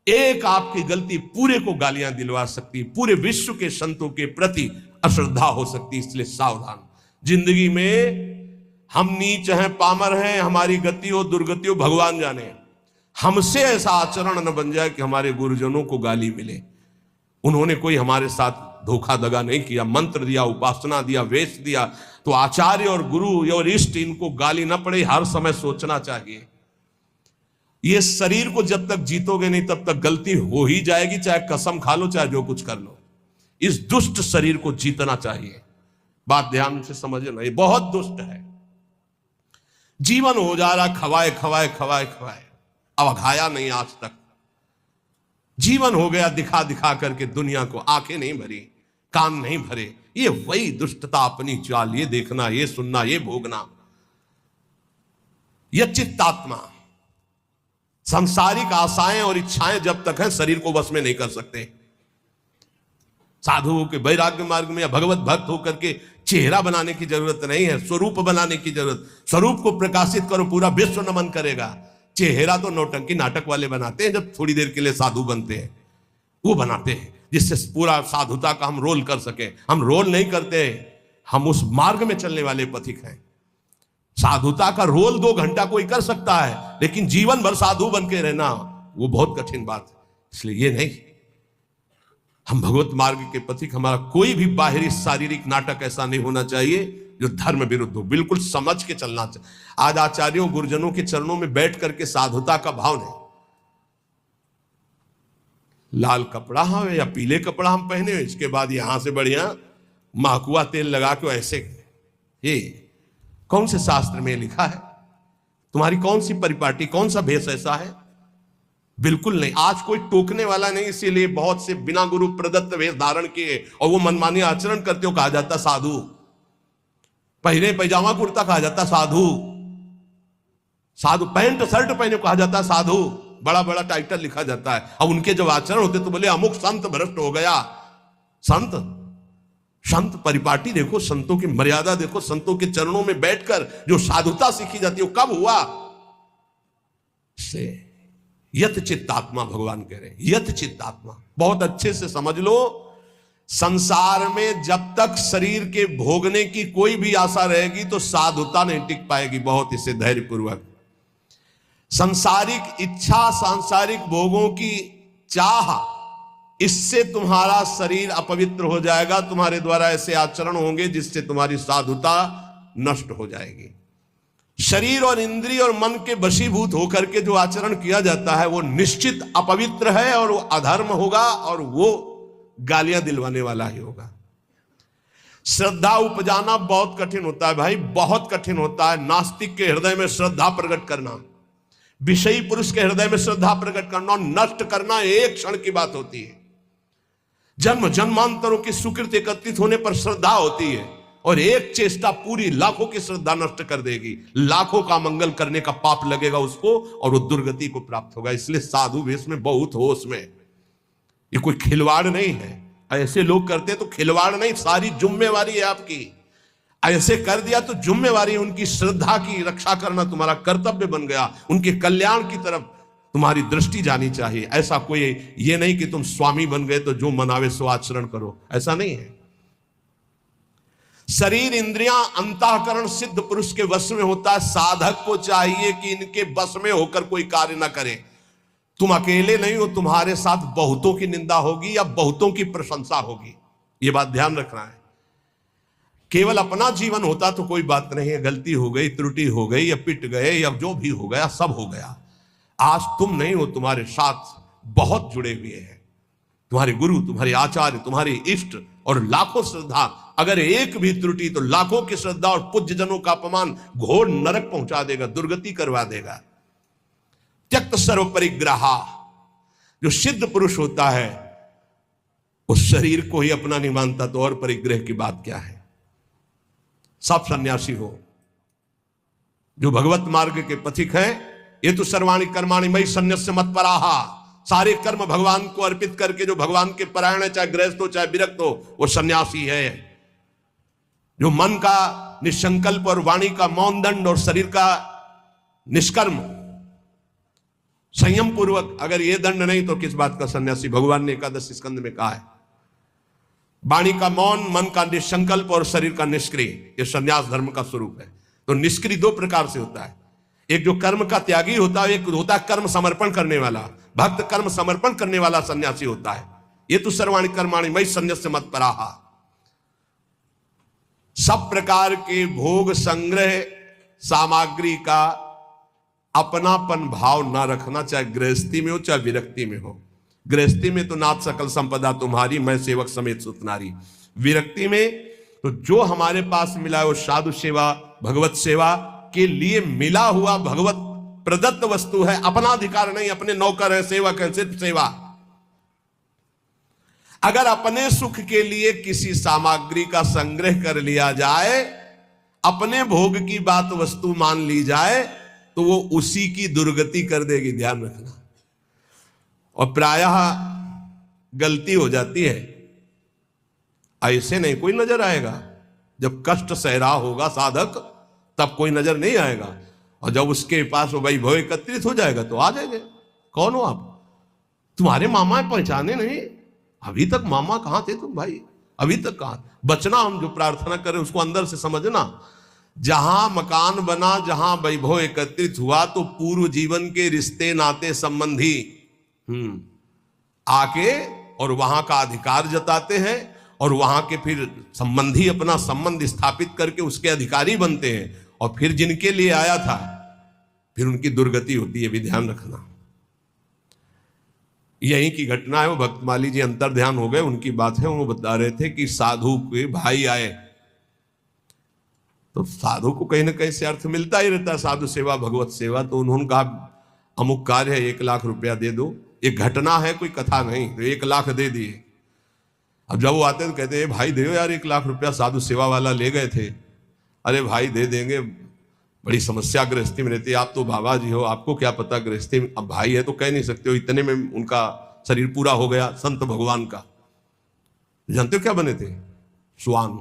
एक आपकी गलती पूरे को गालियां दिलवा सकती, पूरे विश्व के संतों के प्रति अश्रद्धा हो सकती। इसलिए सावधान। जिंदगी में हम नीच हैं, पामर हैं, हमारी गति हो दुर्गति हो भगवान जाने। हमसे ऐसा आचरण न बन जाए कि हमारे गुरुजनों को गाली मिले। उन्होंने कोई हमारे साथ धोखा दगा नहीं किया, मंत्र दिया, उपासना दिया, वेश दिया, तो आचार्य और गुरु और इष्ट इनको गाली न पड़े, हर समय सोचना चाहिए। ये शरीर को जब तक जीतोगे नहीं तब तक गलती हो ही जाएगी, चाहे कसम खा लो, चाहे जो कुछ कर लो। इस दुष्ट शरीर को जीतना चाहिए। बात ध्यान से समझना, ये बहुत दुष्ट है। जीवन हो जा रहा खवाए खवाए खवाए खवाए, अब खाया नहीं आज तक। जीवन हो गया दिखा दिखा करके दुनिया को, आंखें नहीं भरी, कान नहीं भरे। ये वही दुष्टता, अपनी चाल, ये देखना, ये सुनना, ये भोगना। यह चित्तात्मा सांसारिक आशाएं और इच्छाएं जब तक हैं शरीर को वश में नहीं कर सकते। साधुओं के वैराग्य मार्ग में या भगवत भक्त होकर के चेहरा बनाने की जरूरत नहीं है, स्वरूप बनाने की जरूरत। स्वरूप को प्रकाशित करो, पूरा विश्व नमन करेगा। चेहरा तो नौटंकी नाटक वाले बनाते हैं, जब थोड़ी देर के लिए साधु बनते हैं, वो बनाते हैं जिससे पूरा साधुता का हम रोल कर सके। हम रोल नहीं करते, हम उस मार्ग में चलने वाले पथिक हैं। साधुता का रोल 2 घंटा कोई कर सकता है, लेकिन जीवन भर साधु बन के रहना वो बहुत कठिन बात है। इसलिए ये नहीं, हम भगवत मार्ग के पथिक। हमारा कोई भी बाहरी शारीरिक नाटक ऐसा नहीं होना चाहिए जो धर्म विरुद्ध हो। बिल्कुल समझ के चलना चाहिए। आज आचार्यों गुरुजनों के चरणों में बैठ करके साधुता का भाव नहीं। लाल कपड़ा हो या पीले कपड़ा हम पहने, इसके बाद यहां से बढ़िया माकुआ तेल लगा के ऐसे, ये कौन से शास्त्र में लिखा है? तुम्हारी कौन सी परिपाटी, कौन सा भेष ऐसा है? बिल्कुल नहीं। आज कोई टोकने वाला नहीं, इसीलिए बहुत से बिना गुरु प्रदत्त वेश धारण किए और वो मनमानी आचरण करते हो, कहा जाता साधु। पहले पैजामा कुर्ता कहा जाता साधु। साधु पैंट शर्ट पहने कहा जाता साधु। बड़ा बड़ा टाइटल लिखा जाता है। अब उनके जब आचरण होते तो बोले अमुक संत भ्रष्ट हो गया। संत परिपाटी देखो, संतों की मर्यादा देखो, संतों के चरणों में बैठकर जो साधुता सीखी जाती है वो कब हुआ? से यत चित्तात्मा भगवान कह रहे हैं। यत चित्तात्मा बहुत अच्छे से समझ लो। संसार में जब तक शरीर के भोगने की कोई भी आशा रहेगी तो साधुता नहीं टिक पाएगी। बहुत इसे धैर्यपूर्वक, सांसारिक इच्छा, सांसारिक भोगों की चाह, इससे तुम्हारा शरीर अपवित्र हो जाएगा। तुम्हारे द्वारा ऐसे आचरण होंगे जिससे तुम्हारी साधुता नष्ट हो जाएगी। शरीर और इंद्रिय और मन के वशीभूत होकर के जो आचरण किया जाता है वो निश्चित अपवित्र है और वो अधर्म होगा और वो गालियां दिलवाने वाला ही होगा। श्रद्धा उपजाना बहुत कठिन होता है भाई, बहुत कठिन होता है। नास्तिक के हृदय में श्रद्धा प्रकट करना, विषयी पुरुष के हृदय में श्रद्धा प्रकट करना, नष्ट करना एक क्षण की बात होती है। जन्म जन्मांतरों की सुकृत एकत्रित होने पर श्रद्धा होती है और एक चेष्टा पूरी लाखों की श्रद्धा नष्ट कर देगी। लाखों का मंगल करने का पाप लगेगा उसको और वो दुर्गति को प्राप्त होगा। इसलिए साधु वेश में बहुत होश में, ये कोई खिलवाड़ नहीं है। ऐसे लोग करते तो खिलवाड़ नहीं, सारी जिम्मेवारी है आपकी। ऐसे कर दिया तो जिम्मेवारी, उनकी श्रद्धा की रक्षा करना तुम्हारा कर्तव्य बन गया। उनके कल्याण की तरफ तुम्हारी दृष्टि जानी चाहिए। ऐसा कोई ये नहीं कि तुम स्वामी बन गए तो जो मनावे सो आचरण करो, ऐसा नहीं है। शरीर इंद्रियां अंतःकरण सिद्ध पुरुष के वश में होता है। साधक को चाहिए कि इनके वश में होकर कोई कार्य ना करे। तुम अकेले नहीं हो, तुम्हारे साथ बहुतों की निंदा होगी या बहुतों की प्रशंसा होगी। ये बात ध्यान रखना है। केवल अपना जीवन होता तो कोई बात नहीं है, गलती हो गई, त्रुटि हो गई या पिट गए या जो भी हो गया सब हो गया। आज तुम नहीं हो, तुम्हारे साथ बहुत जुड़े हुए हैं, तुम्हारे गुरु, तुम्हारे आचार्य, तुम्हारे इष्ट और लाखों श्रद्धा। अगर एक भी त्रुटि तो लाखों की श्रद्धा और पूज्य जनों का अपमान घोर नरक पहुंचा देगा, दुर्गति करवा देगा। त्यक्त सर्व परिग्रहा, जो सिद्ध पुरुष होता है उस शरीर को ही अपना नहीं मानता, तो और परिग्रह की बात क्या है। सब सन्यासी हो जो भगवत मार्ग के पथिक हैं, ये तो सर्वाणि कर्माणि मयि सन्न्यस्य मत्पराहा, सारे कर्म भगवान को अर्पित करके जो भगवान के परायण है, चाहे गृहस्थ हो चाहे विरक्त हो, वो सन्यासी है। जो मन का निसंकल्प और वाणी का मौन दंड और शरीर का निष्कर्म संयम पूर्वक अगर ये दंड नहीं तो किस बात का सन्यासी। भगवान ने एकादश स्कंद में कहा है, वाणी का मौन, मन का निसंकल्प और शरीर का निष्क्रिय, ये सन्यास धर्म का स्वरूप है। तो निष्क्रिय दो प्रकार से होता है, एक जो कर्म का त्यागी होता है, एक होता है कर्म समर्पण करने वाला। भक्त कर्म समर्पण करने वाला सन्यासी होता है। ये तो सर्वाणि कर्माणि मयि सन्न्यस्य मत्पराहा। सब प्रकार के भोग संग्रह सामग्री का अपनापन भाव ना रखना, चाहे गृहस्थी में हो चाहे विरक्ति में हो। गृहस्थी में तो नाथ सकल संपदा तुम्हारी, मैं सेवक समेत सुतनारी। विरक्ति में तो जो हमारे पास मिला है वो साधु सेवा, भगवत सेवा के लिए मिला हुआ भगवत प्रदत्त वस्तु है, अपना अधिकार नहीं, अपने नौकर है, सेवक है, सिर्फ सेवा। अगर अपने सुख के लिए किसी सामग्री का संग्रह कर लिया जाए, अपने भोग की बात वस्तु मान ली जाए, तो वो उसी की दुर्गति कर देगी, ध्यान रखना। और प्रायः गलती हो जाती है, ऐसे नहीं कोई नजर आएगा। जब कष्ट सह रहा होगा साधक तब कोई नजर नहीं आएगा, और जब उसके पास वो वैभव एकत्रित हो जाएगा तो आ जाएंगे। कौन हो आप? तुम्हारे मामा पहचाने नहीं, अभी तक मामा कहां थे तुम भाई, अभी तक कहां? बचना, हम जो प्रार्थना करें उसको अंदर से समझना। जहां मकान बना, जहां वैभव एकत्रित हुआ, तो पूर्व जीवन के रिश्ते नाते संबंधी आके और वहां का अधिकार जताते हैं, और वहां के फिर संबंधी अपना संबंध स्थापित करके उसके अधिकारी बनते हैं, और फिर जिनके लिए आया था फिर उनकी दुर्गति होती है, भी ध्यान रखना। यही की घटना है। वो भक्तमाली जी अंतर ध्यान हो गए, उनकी बात है। वो बता रहे थे कि साधु के भाई आए, तो साधु को कहीं ना कहीं से अर्थ मिलता ही रहता है, साधु सेवा भगवत सेवा। तो उन्होंने कहा अमुक कार्य है, 1 लाख रुपया दे दो। एक घटना है, कोई कथा नहीं, तो 1 लाख दे दिए। अब जब वो आते तो कहते हैं भाई दे यार 1 लाख रुपया, साधु सेवा वाला ले गए थे। अरे भाई दे देंगे, बड़ी समस्या गृहस्थी में रहती है, आप तो बाबा जी हो, आपको क्या पता गृहस्थी में। अब भाई है तो कह नहीं सकते हो, इतने में उनका शरीर पूरा हो गया। संत भगवान का जानते हो क्या बने थे? श्वान,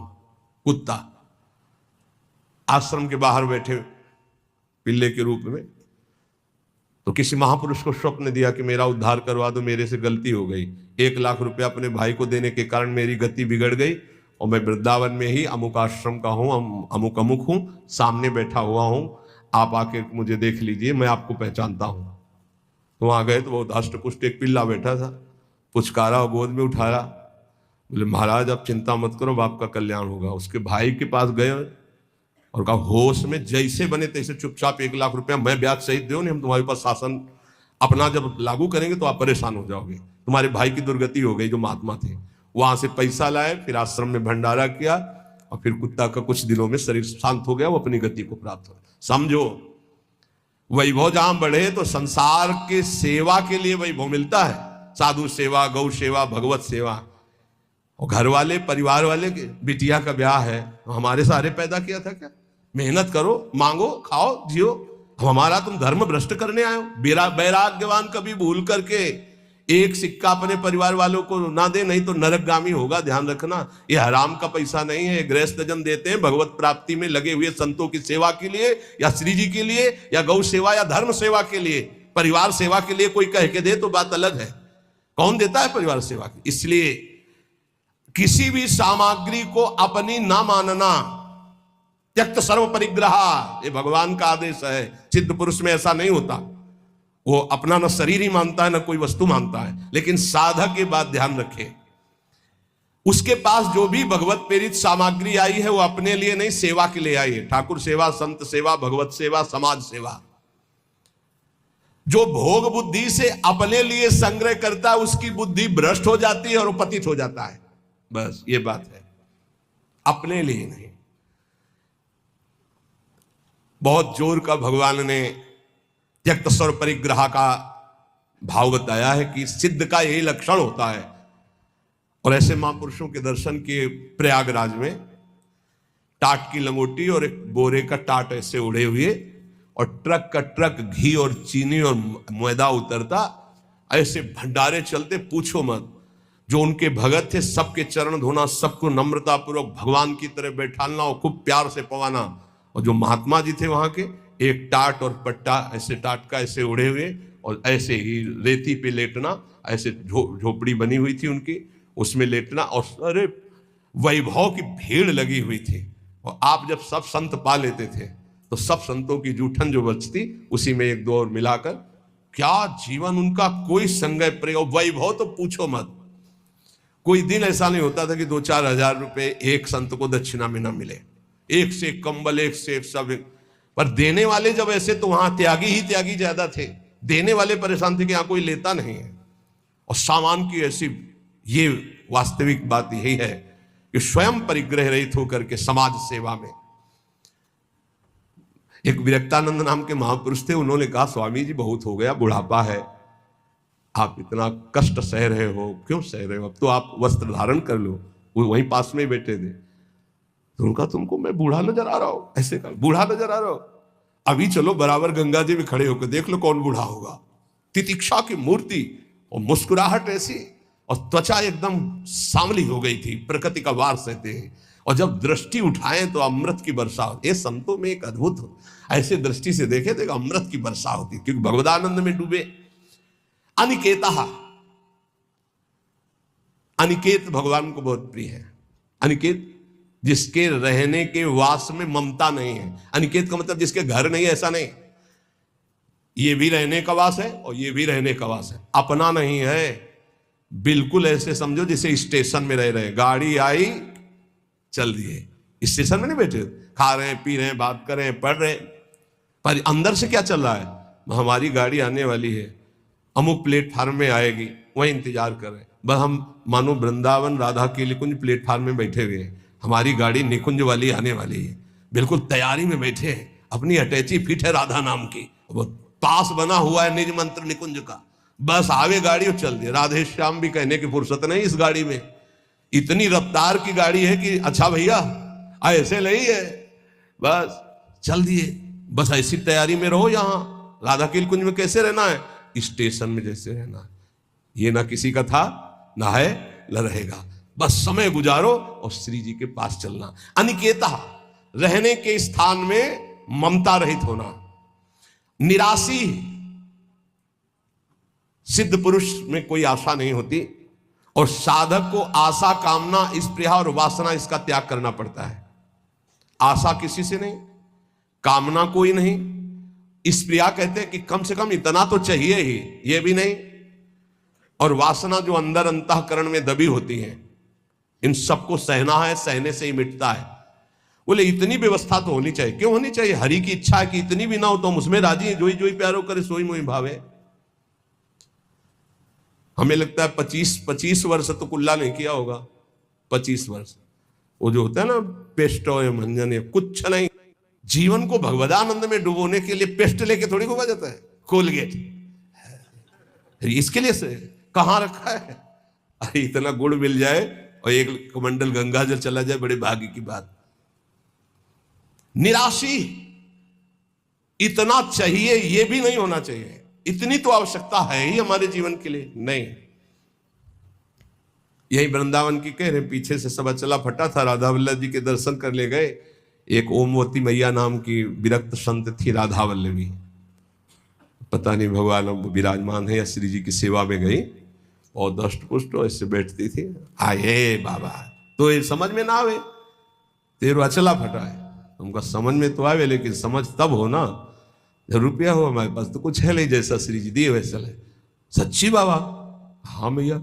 कुत्ता, आश्रम के बाहर बैठे पिल्ले के रूप में। तो किसी महापुरुष को स्वप्न दिया कि मेरा उद्धार करवा दो, मेरे से गलती हो गई, 1 लाख रुपया अपने भाई को देने के कारण मेरी गति बिगड़ गई, और मैं वृंदावन में ही अमुक आश्रम का हूँ, अमुक अमुक हूँ, सामने बैठा हुआ हूँ, आप आके मुझे देख लीजिए, मैं आपको पहचानता हूँ। तो वहाँ गए तो वो अष्टपुष्ट एक पिल्ला बैठा था, पुचकारा और गोद में उठाया, बोले महाराज आप चिंता मत करो, बाप का कल्याण होगा। उसके भाई के पास गए और कहा होश में जैसे बने तैसे चुपचाप 1 लाख रुपया मैं ब्याज सहित दो, नहीं हम तुम्हारे पास शासन अपना जब लागू करेंगे तो आप परेशान हो जाओगे। तुम्हारे भाई की दुर्गति हो गई जो महात्मा थे। वहां से पैसा लाए, फिर आश्रम में भंडारा किया, और फिर कुत्ता का कुछ दिनों में शरीर शांत हो गया, वो अपनी गति को प्राप्त हो। समझो, वैभव जहां बढ़े तो संसार के सेवा के लिए वैभव मिलता है, साधु सेवा, गौ सेवा, भगवत सेवा। और घर वाले परिवार वाले के बिटिया का ब्याह है, हमारे सारे पैदा किया था क्या? मेहनत करो, मांगो, खाओ, जियो। हमारा तुम धर्म भ्रष्ट करने आए हो। वैराग्यवान कभी भूल करके एक सिक्का अपने परिवार वालों को ना दे, नहीं तो नरकगामी होगा, ध्यान रखना। ये हराम का पैसा नहीं है, गृहस्थ जन देते हैं भगवत प्राप्ति में लगे हुए संतों की सेवा के लिए, या श्री जी के लिए, या गौ सेवा या धर्म सेवा के लिए। परिवार सेवा के लिए कोई कह के दे तो बात अलग है, कौन देता है परिवार सेवा की? इसलिए किसी भी सामग्री को अपनी ना मानना, त्यक्त सर्व परिग्रह, ये भगवान का आदेश है। सिद्ध पुरुष में ऐसा नहीं होता, वो अपना न शरीर ही मानता है न कोई वस्तु मानता है। लेकिन साधक ये बात ध्यान रखे, उसके पास जो भी भगवत प्रेरित सामग्री आई है वो अपने लिए नहीं, सेवा के लिए आई है। ठाकुर सेवा, संत सेवा, भगवत सेवा, समाज सेवा। जो भोग बुद्धि से अपने लिए संग्रह करता है उसकी बुद्धि भ्रष्ट हो जाती है और वो पतित हो जाता है। बस ये बात है, अपने लिए नहीं। बहुत जोर का भगवान ने त्यक्त सर्व परिग्रह का भाव बताया है कि सिद्ध का यही लक्षण होता है। और ऐसे महापुरुषों के दर्शन किए प्रयागराज में, टाट की लंगोटी और एक बोरे का टाट ऐसे उड़े हुए, और ट्रक का ट्रक घी और चीनी और मैदा उतरता, ऐसे भंडारे चलते, पूछो मत। जो उनके भगत थे सबके चरण धोना, सबको नम्रता पूर्वक भगवान की तरह बैठाना और खूब प्यार से पवाना। और जो महात्मा जी थे वहां के, एक टाट और पट्टा ऐसे टाट का ऐसे उड़े हुए, और ऐसे ही रेती पे लेटना, ऐसे झोपड़ी बनी हुई थी उनकी, उसमें लेटना, और अरे वैभव की भीड़ लगी हुई थी। और आप जब सब संत पा लेते थे तो सब संतों की जूठन जो बचती उसी में एक दो और मिलाकर, क्या जीवन उनका, कोई संगय प्रयोग, वैभव तो पूछो मत। कोई दिन ऐसा नहीं होता था कि 2-4 हजार रुपए एक संत को दक्षिणा में ना मिले, एक से एक कंबल, एक से एक सब। पर देने वाले जब ऐसे, तो वहां त्यागी ही त्यागी ज्यादा थे। देने वाले परेशान थे कि यहां कोई लेता नहीं है। और सामान की ऐसी, ये वास्तविक बात यही है कि स्वयं परिग्रह रहित होकर के समाज सेवा में। एक विरक्तानंद नाम के महापुरुष थे, उन्होंने कहा, स्वामी जी बहुत हो गया, बुढ़ापा है, आप इतना कष्ट सह रहे हो, क्यों सह रहे हो, अब तो आप वस्त्र धारण कर लो। वो वहीं पास में ही बैठे थे। तो उनका, तुमको मैं बूढ़ा नजर आ रहा हूं, ऐसे कहा, बूढ़ा नजर आ रहा हूं, अभी चलो बराबर गंगा जी में खड़े होकर देख लो कौन बूढ़ा होगा। तितिक्षा की मूर्ति और मुस्कुराहट ऐसी, और त्वचा एकदम सांवली हो गई थी, प्रकृति का वार सहते हैं। और जब दृष्टि उठाएं तो अमृत की वर्षा होती। ये संतों में एक अद्भुत, ऐसे दृष्टि से देखे तो अमृत की वर्षा होती, क्योंकि भगवदानंद में डूबे। अनिकेता, अनिकेत भगवान को बहुत प्रिय है। अनिकेत, जिसके रहने के वास में ममता नहीं है। अनिकेत का मतलब जिसके घर नहीं है, ऐसा नहीं। ये भी रहने का वास है और ये भी रहने का वास है, अपना नहीं है। बिल्कुल ऐसे समझो जैसे स्टेशन में रह रहे, गाड़ी आई चल दिए, स्टेशन में नहीं बैठे, खा रहे हैं, पी रहे हैं, बात कर रहे हैं, पढ़ रहे हैं, पर अंदर से क्या चल रहा है, हमारी गाड़ी आने वाली है, अमुक प्लेटफार्म में आएगी, वहीं इंतजार कर रहे हैं। बस हम मानो वृंदावन राधा के निकुंज प्लेटफार्म में बैठे हुए हैं, हमारी गाड़ी निकुंज वाली आने वाली है, बिल्कुल तैयारी में बैठे हैं, अपनी अटैची फिट है राधा नाम की, वो पास बना हुआ है निज मंत्र निकुंज का, बस आवे गाड़ी और चल दिए। राधे श्याम भी कहने की फुर्सत नहीं इस गाड़ी में, इतनी रफ्तार की गाड़ी है कि अच्छा भैया ऐसे नहीं है, बस चल दिए। बस ऐसी तैयारी में रहो, यहां राधा के कुंज में कैसे रहना है, स्टेशन में जैसे रहना है। ये ना किसी का था, ना है, न रहेगा। बस समय गुजारो और श्री जी के पास चलना। अनिकेता, रहने के स्थान में ममता रहित होना। निराशी, सिद्ध पुरुष में कोई आशा नहीं होती, और साधक को आशा, कामना, स्पृहा और वासना, इसका त्याग करना पड़ता है। आशा किसी से नहीं, कामना कोई नहीं, स्पृहा कहते हैं कि कम से कम इतना तो चाहिए ही, ये भी नहीं, और वासना जो अंदर अंतःकरण में दबी होती है, इन सबको सहना है, सहने से ही मिटता है। बोले इतनी व्यवस्था तो होनी चाहिए। क्यों होनी चाहिए? हरि की इच्छा है कि इतनी भी ना हो तो हम उसमें राजी हैं, जोई जोई प्यारो करे सोई मोई भावे। हमें लगता है 25 वर्ष तो कुल्ला नहीं किया होगा, 25 वर्ष वो जो होता है ना पेस्ट और मंजन, कुछ नहीं। जीवन को भगवदानंद में डुबोने के लिए पेस्ट लेके थोड़ी घुमा जाता है, कोलगेट इसके लिए से कहां रखा है। अरे इतना गुड़ मिल जाए और एक कमंडल गंगा जल चला जाए, बड़े भाग्य की बात। निराशी, इतना चाहिए ये भी नहीं होना चाहिए, इतनी तो आवश्यकता है ही हमारे जीवन के लिए नहीं। यही वृंदावन की कह रहे, पीछे से सब चला फटा था, राधा वल्लभ जी के दर्शन कर ले गए। एक ओमवती मैया नाम की विरक्त संत थी, राधा वल्लभी, पता नहीं भगवान विराजमान है या श्री जी की सेवा में गई, और दष्ट पुष्ट ऐसे बैठती थी। आए बाबा, तो ये समझ में ना आवे, तेरो अचला फटा है, तुमका समझ में तो आवे, लेकिन समझ तब हो ना जब रुपया हो हमारे पास, तो कुछ है नहीं, जैसा श्री जी दिए वैसा है। सच्ची बाबा? हाँ भैया।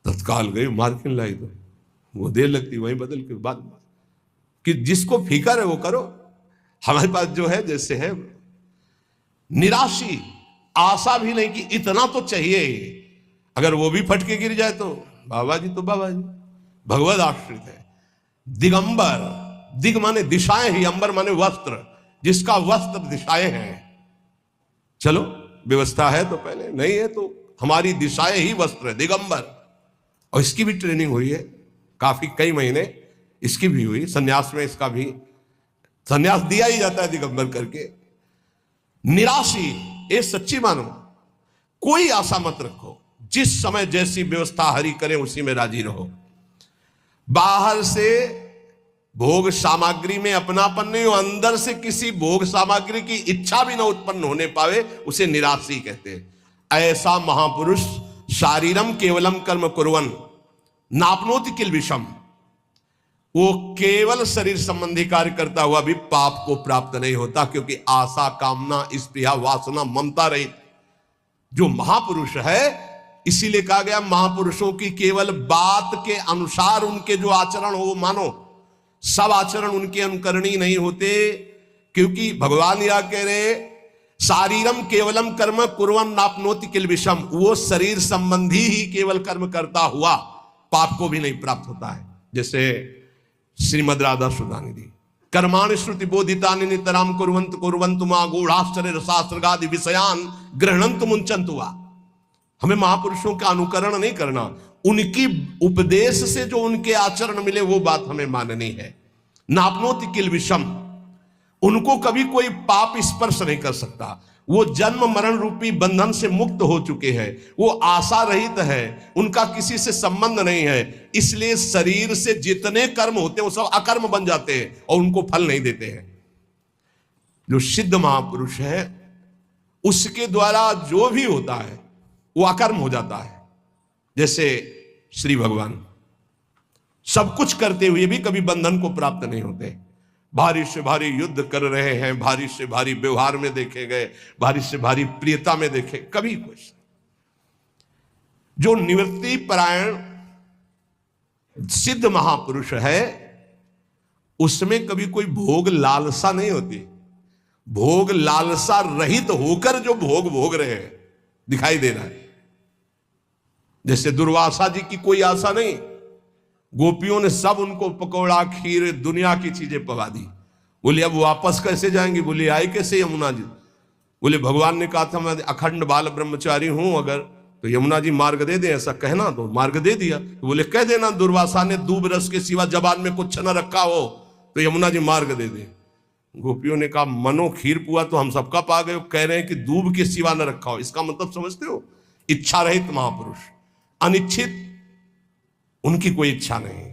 तत्काल गई मार्किन लाई, तो वो देर लगती, वहीं बदल के बाद कि जिसको फिकर है वो करो। हमारे पास जो है जैसे है। निराशी, आशा भी नहीं कि इतना तो चाहिए ही, अगर वो भी फटके गिर जाए तो बाबा जी तो बाबा जी, भगवद आश्रित है। दिगंबर, दिग माने दिशाएं ही, अंबर माने वस्त्र, जिसका वस्त्र दिशाएं हैं। चलो व्यवस्था है तो पहले, नहीं है तो हमारी दिशाएं ही वस्त्र है, दिगंबर। और इसकी भी ट्रेनिंग हुई है काफी, कई महीने इसकी भी हुई, सन्यास में इसका भी सन्यास दिया ही जाता है दिगंबर करके। निराशी, ये सच्ची मानो, कोई आशा मत रखो, जिस समय जैसी व्यवस्था हरि करे उसी में राजी रहो। बाहर से भोग सामग्री में अपनापन नहीं हो, अंदर से किसी भोग सामग्री की इच्छा भी न उत्पन्न होने पावे, उसे निराशी कहते हैं। ऐसा महापुरुष शारीरम केवलम कर्म कुर्वन् नाप्नोति किल विषम, वो केवल शरीर संबंधी कार्य करता हुआ भी पाप को प्राप्त नहीं होता, क्योंकि आशा, कामना, स्पृहा, वासना, ममता रहित जो महापुरुष है, इसीलिए कहा गया महापुरुषों की केवल बात के अनुसार उनके जो आचरण हो वो मानो, सब आचरण उनके अनुकरणीय नहीं होते। क्योंकि भगवान यह कह रहे शारीरम केवलम कर्म कुर्वन् नाप्नोति किल विषम, वो शरीर संबंधी ही केवल कर्म करता हुआ पाप को भी नहीं प्राप्त होता है। जैसे श्रीमद् राधा सुधानी दी, कर्माणि श्रुति बोधितानि नितराम कुर्वन्तु कुर्वन्तु मा गूढ़ाश्चर्य रसास्त्रगादि विषयान गृह्णन्तु मुञ्चन्तु वा। हमें महापुरुषों का अनुकरण नहीं करना, उनकी उपदेश से जो उनके आचरण मिले वो बात हमें माननी है। नाप्नोति किल विषम, उनको कभी कोई पाप स्पर्श नहीं कर सकता, वो जन्म मरण रूपी बंधन से मुक्त हो चुके हैं, वो आशा रहित है, उनका किसी से संबंध नहीं है, इसलिए शरीर से जितने कर्म होते हैं वो सब अकर्म बन जाते हैं और उनको फल नहीं देते हैं। जो सिद्ध महापुरुष है उसके द्वारा जो भी होता है वो अकर्म हो जाता है। जैसे श्री भगवान सब कुछ करते हुए भी कभी बंधन को प्राप्त नहीं होते, भारी से भारी युद्ध कर रहे हैं, भारी से भारी व्यवहार में देखे गए, भारी से भारी प्रियता में देखे, कभी कुछ। जो निवृत्ति परायण सिद्ध महापुरुष है उसमें कभी कोई भोग लालसा नहीं होती, भोग लालसा रहित होकर जो भोग भोग रहे हैं दिखाई दे रहा है। जैसे दुर्वासा जी की कोई आशा नहीं, गोपियों ने सब उनको पकौड़ा, खीर, दुनिया की चीजें पवा दी। बोले अब वापस कैसे जाएंगी? बोले आए कैसे यमुना जी? बोले भगवान ने कहा था मैं अखंड बाल ब्रह्मचारी हूं, अगर तो यमुना जी मार्ग दे दे, ऐसा कहना, तो मार्ग दे दिया। तो बोले कह देना दुर्वासा ने दूब रस के सिवा जबान में कुछ न रखा हो तो यमुना जी मार्ग दे दे। गोपियों ने कहा मनो खीर पुआ तो हम सबका पा गए, कह रहे हैं कि दूब के सिवा न रखा हो, इसका मतलब समझते हो? इच्छा रहित महापुरुष, अनिच्छित, उनकी कोई इच्छा नहीं।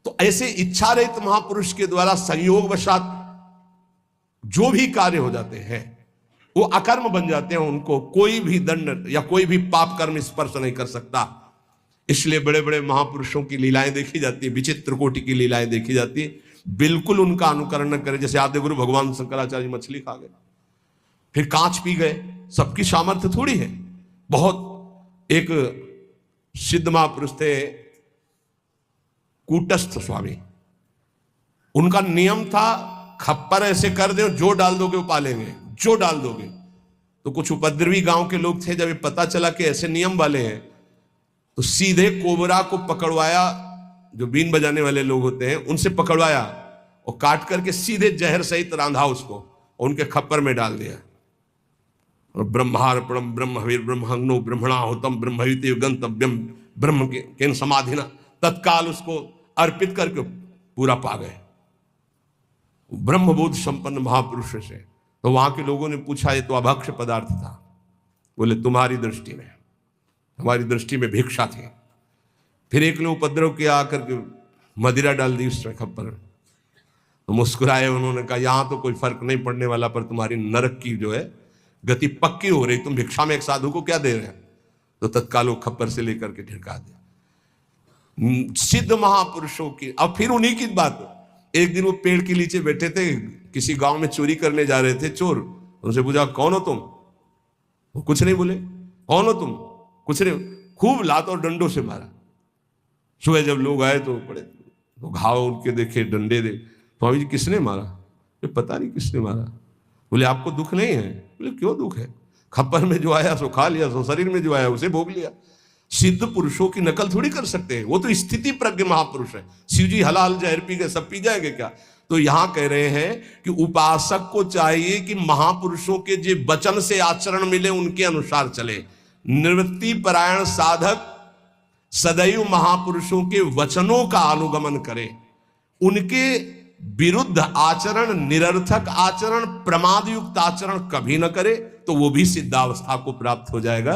तो ऐसे इच्छा रहित महापुरुष के द्वारा संयोग वशात जो भी कार्य हो जाते हैं वो अकर्म बन जाते हैं, उनको कोई भी दंड या कोई भी पाप कर्म स्पर्श नहीं कर सकता। इसलिए बड़े बड़े महापुरुषों की लीलाएं देखी जाती है, विचित्र कोटि की लीलाएं देखी जाती है, बिल्कुल उनका अनुकरण न करें। जैसे आदिगुरु भगवान शंकराचार्य मछली खा गए, फिर कांच पी गए, सबकी सामर्थ्य थोड़ी है। बहुत एक सिद्ध महापुरुष थे कूटस्थ स्वामी, उनका नियम था खप्पर ऐसे कर दो, जो डाल दोगे वो पालेंगे, जो डाल दोगे। तो कुछ उपद्रवी गांव के लोग थे, जब ये पता चला कि ऐसे नियम वाले हैं तो सीधे कोबरा को पकड़वाया, जो बीन बजाने वाले लोग होते हैं उनसे पकड़वाया और काट करके सीधे जहर सहित रांधा उसको और उनके खप्पर में डाल दिया। और ब्रह्मार्पणम ब्रह्मवीर ब्रह्महंगनो ब्रह्मणाहुतम ब्रह्मयुति गंतव्यम ब्रह्म के समाधिना, तत्काल उसको अर्पित करके पूरा पा गए ब्रह्मबोध संपन्न महापुरुष से। तो वहां के लोगों ने पूछा ये तो अभक्ष्य पदार्थ था। बोले तुम्हारी दृष्टि में, हमारी दृष्टि में भिक्षा थी। फिर एक ने उपद्रव किया, आकर के मदिरा डाल दी उसमें खप्पर में, तो मुस्कुराए, उन्होंने कहा यहां तो कोई फर्क नहीं पड़ने वाला, पर तुम्हारी नरक की जो है गति पक्की हो रही, तुम भिक्षा में एक साधु को क्या दे रहे हैं? तो तत्काल वो खप्पर से लेकर के ढिड़का दिया। सिद्ध महापुरुषों की। अब फिर उन्हीं की बात, एक दिन वो पेड़ के नीचे बैठे थे, किसी गांव में चोरी करने जा रहे थे चोर, उनसे पूछा कौन हो तुम? वो कुछ नहीं बोले। कौन हो तुम? कुछ नहीं। खूब लात और डंडों से मारा। सुबह जब लोग आए तो पड़े, तो घाव उनके देखे, डंडे दे। स्वामी जी किसने मारा? ये पता नहीं किसने मारा। बोले आपको दुख नहीं है? बोले क्यों दुख है? खप्पर में जो आया सो खा लिया, सो शरीर में जो आया उसे भोग लिया। सिद्ध पुरुषों की नकल थोड़ी कर सकते हैं, वो तो स्थिति प्रज्ञ महापुरुष है। शिव जी हलाल जहर पी गए, सब पी जाएंगे क्या? तो यहां कह रहे हैं कि उपासक को चाहिए कि महापुरुषों के जो वचन से आचरण मिले उनके अनुसार चले। निवृत्ति परायण साधक सदैव महापुरुषों के वचनों का अनुगमन करे, उनके विरुद्ध आचरण, निरर्थक आचरण, प्रमादयुक्त आचरण कभी न करे, तो वो भी सिद्धावस्था को प्राप्त हो जाएगा।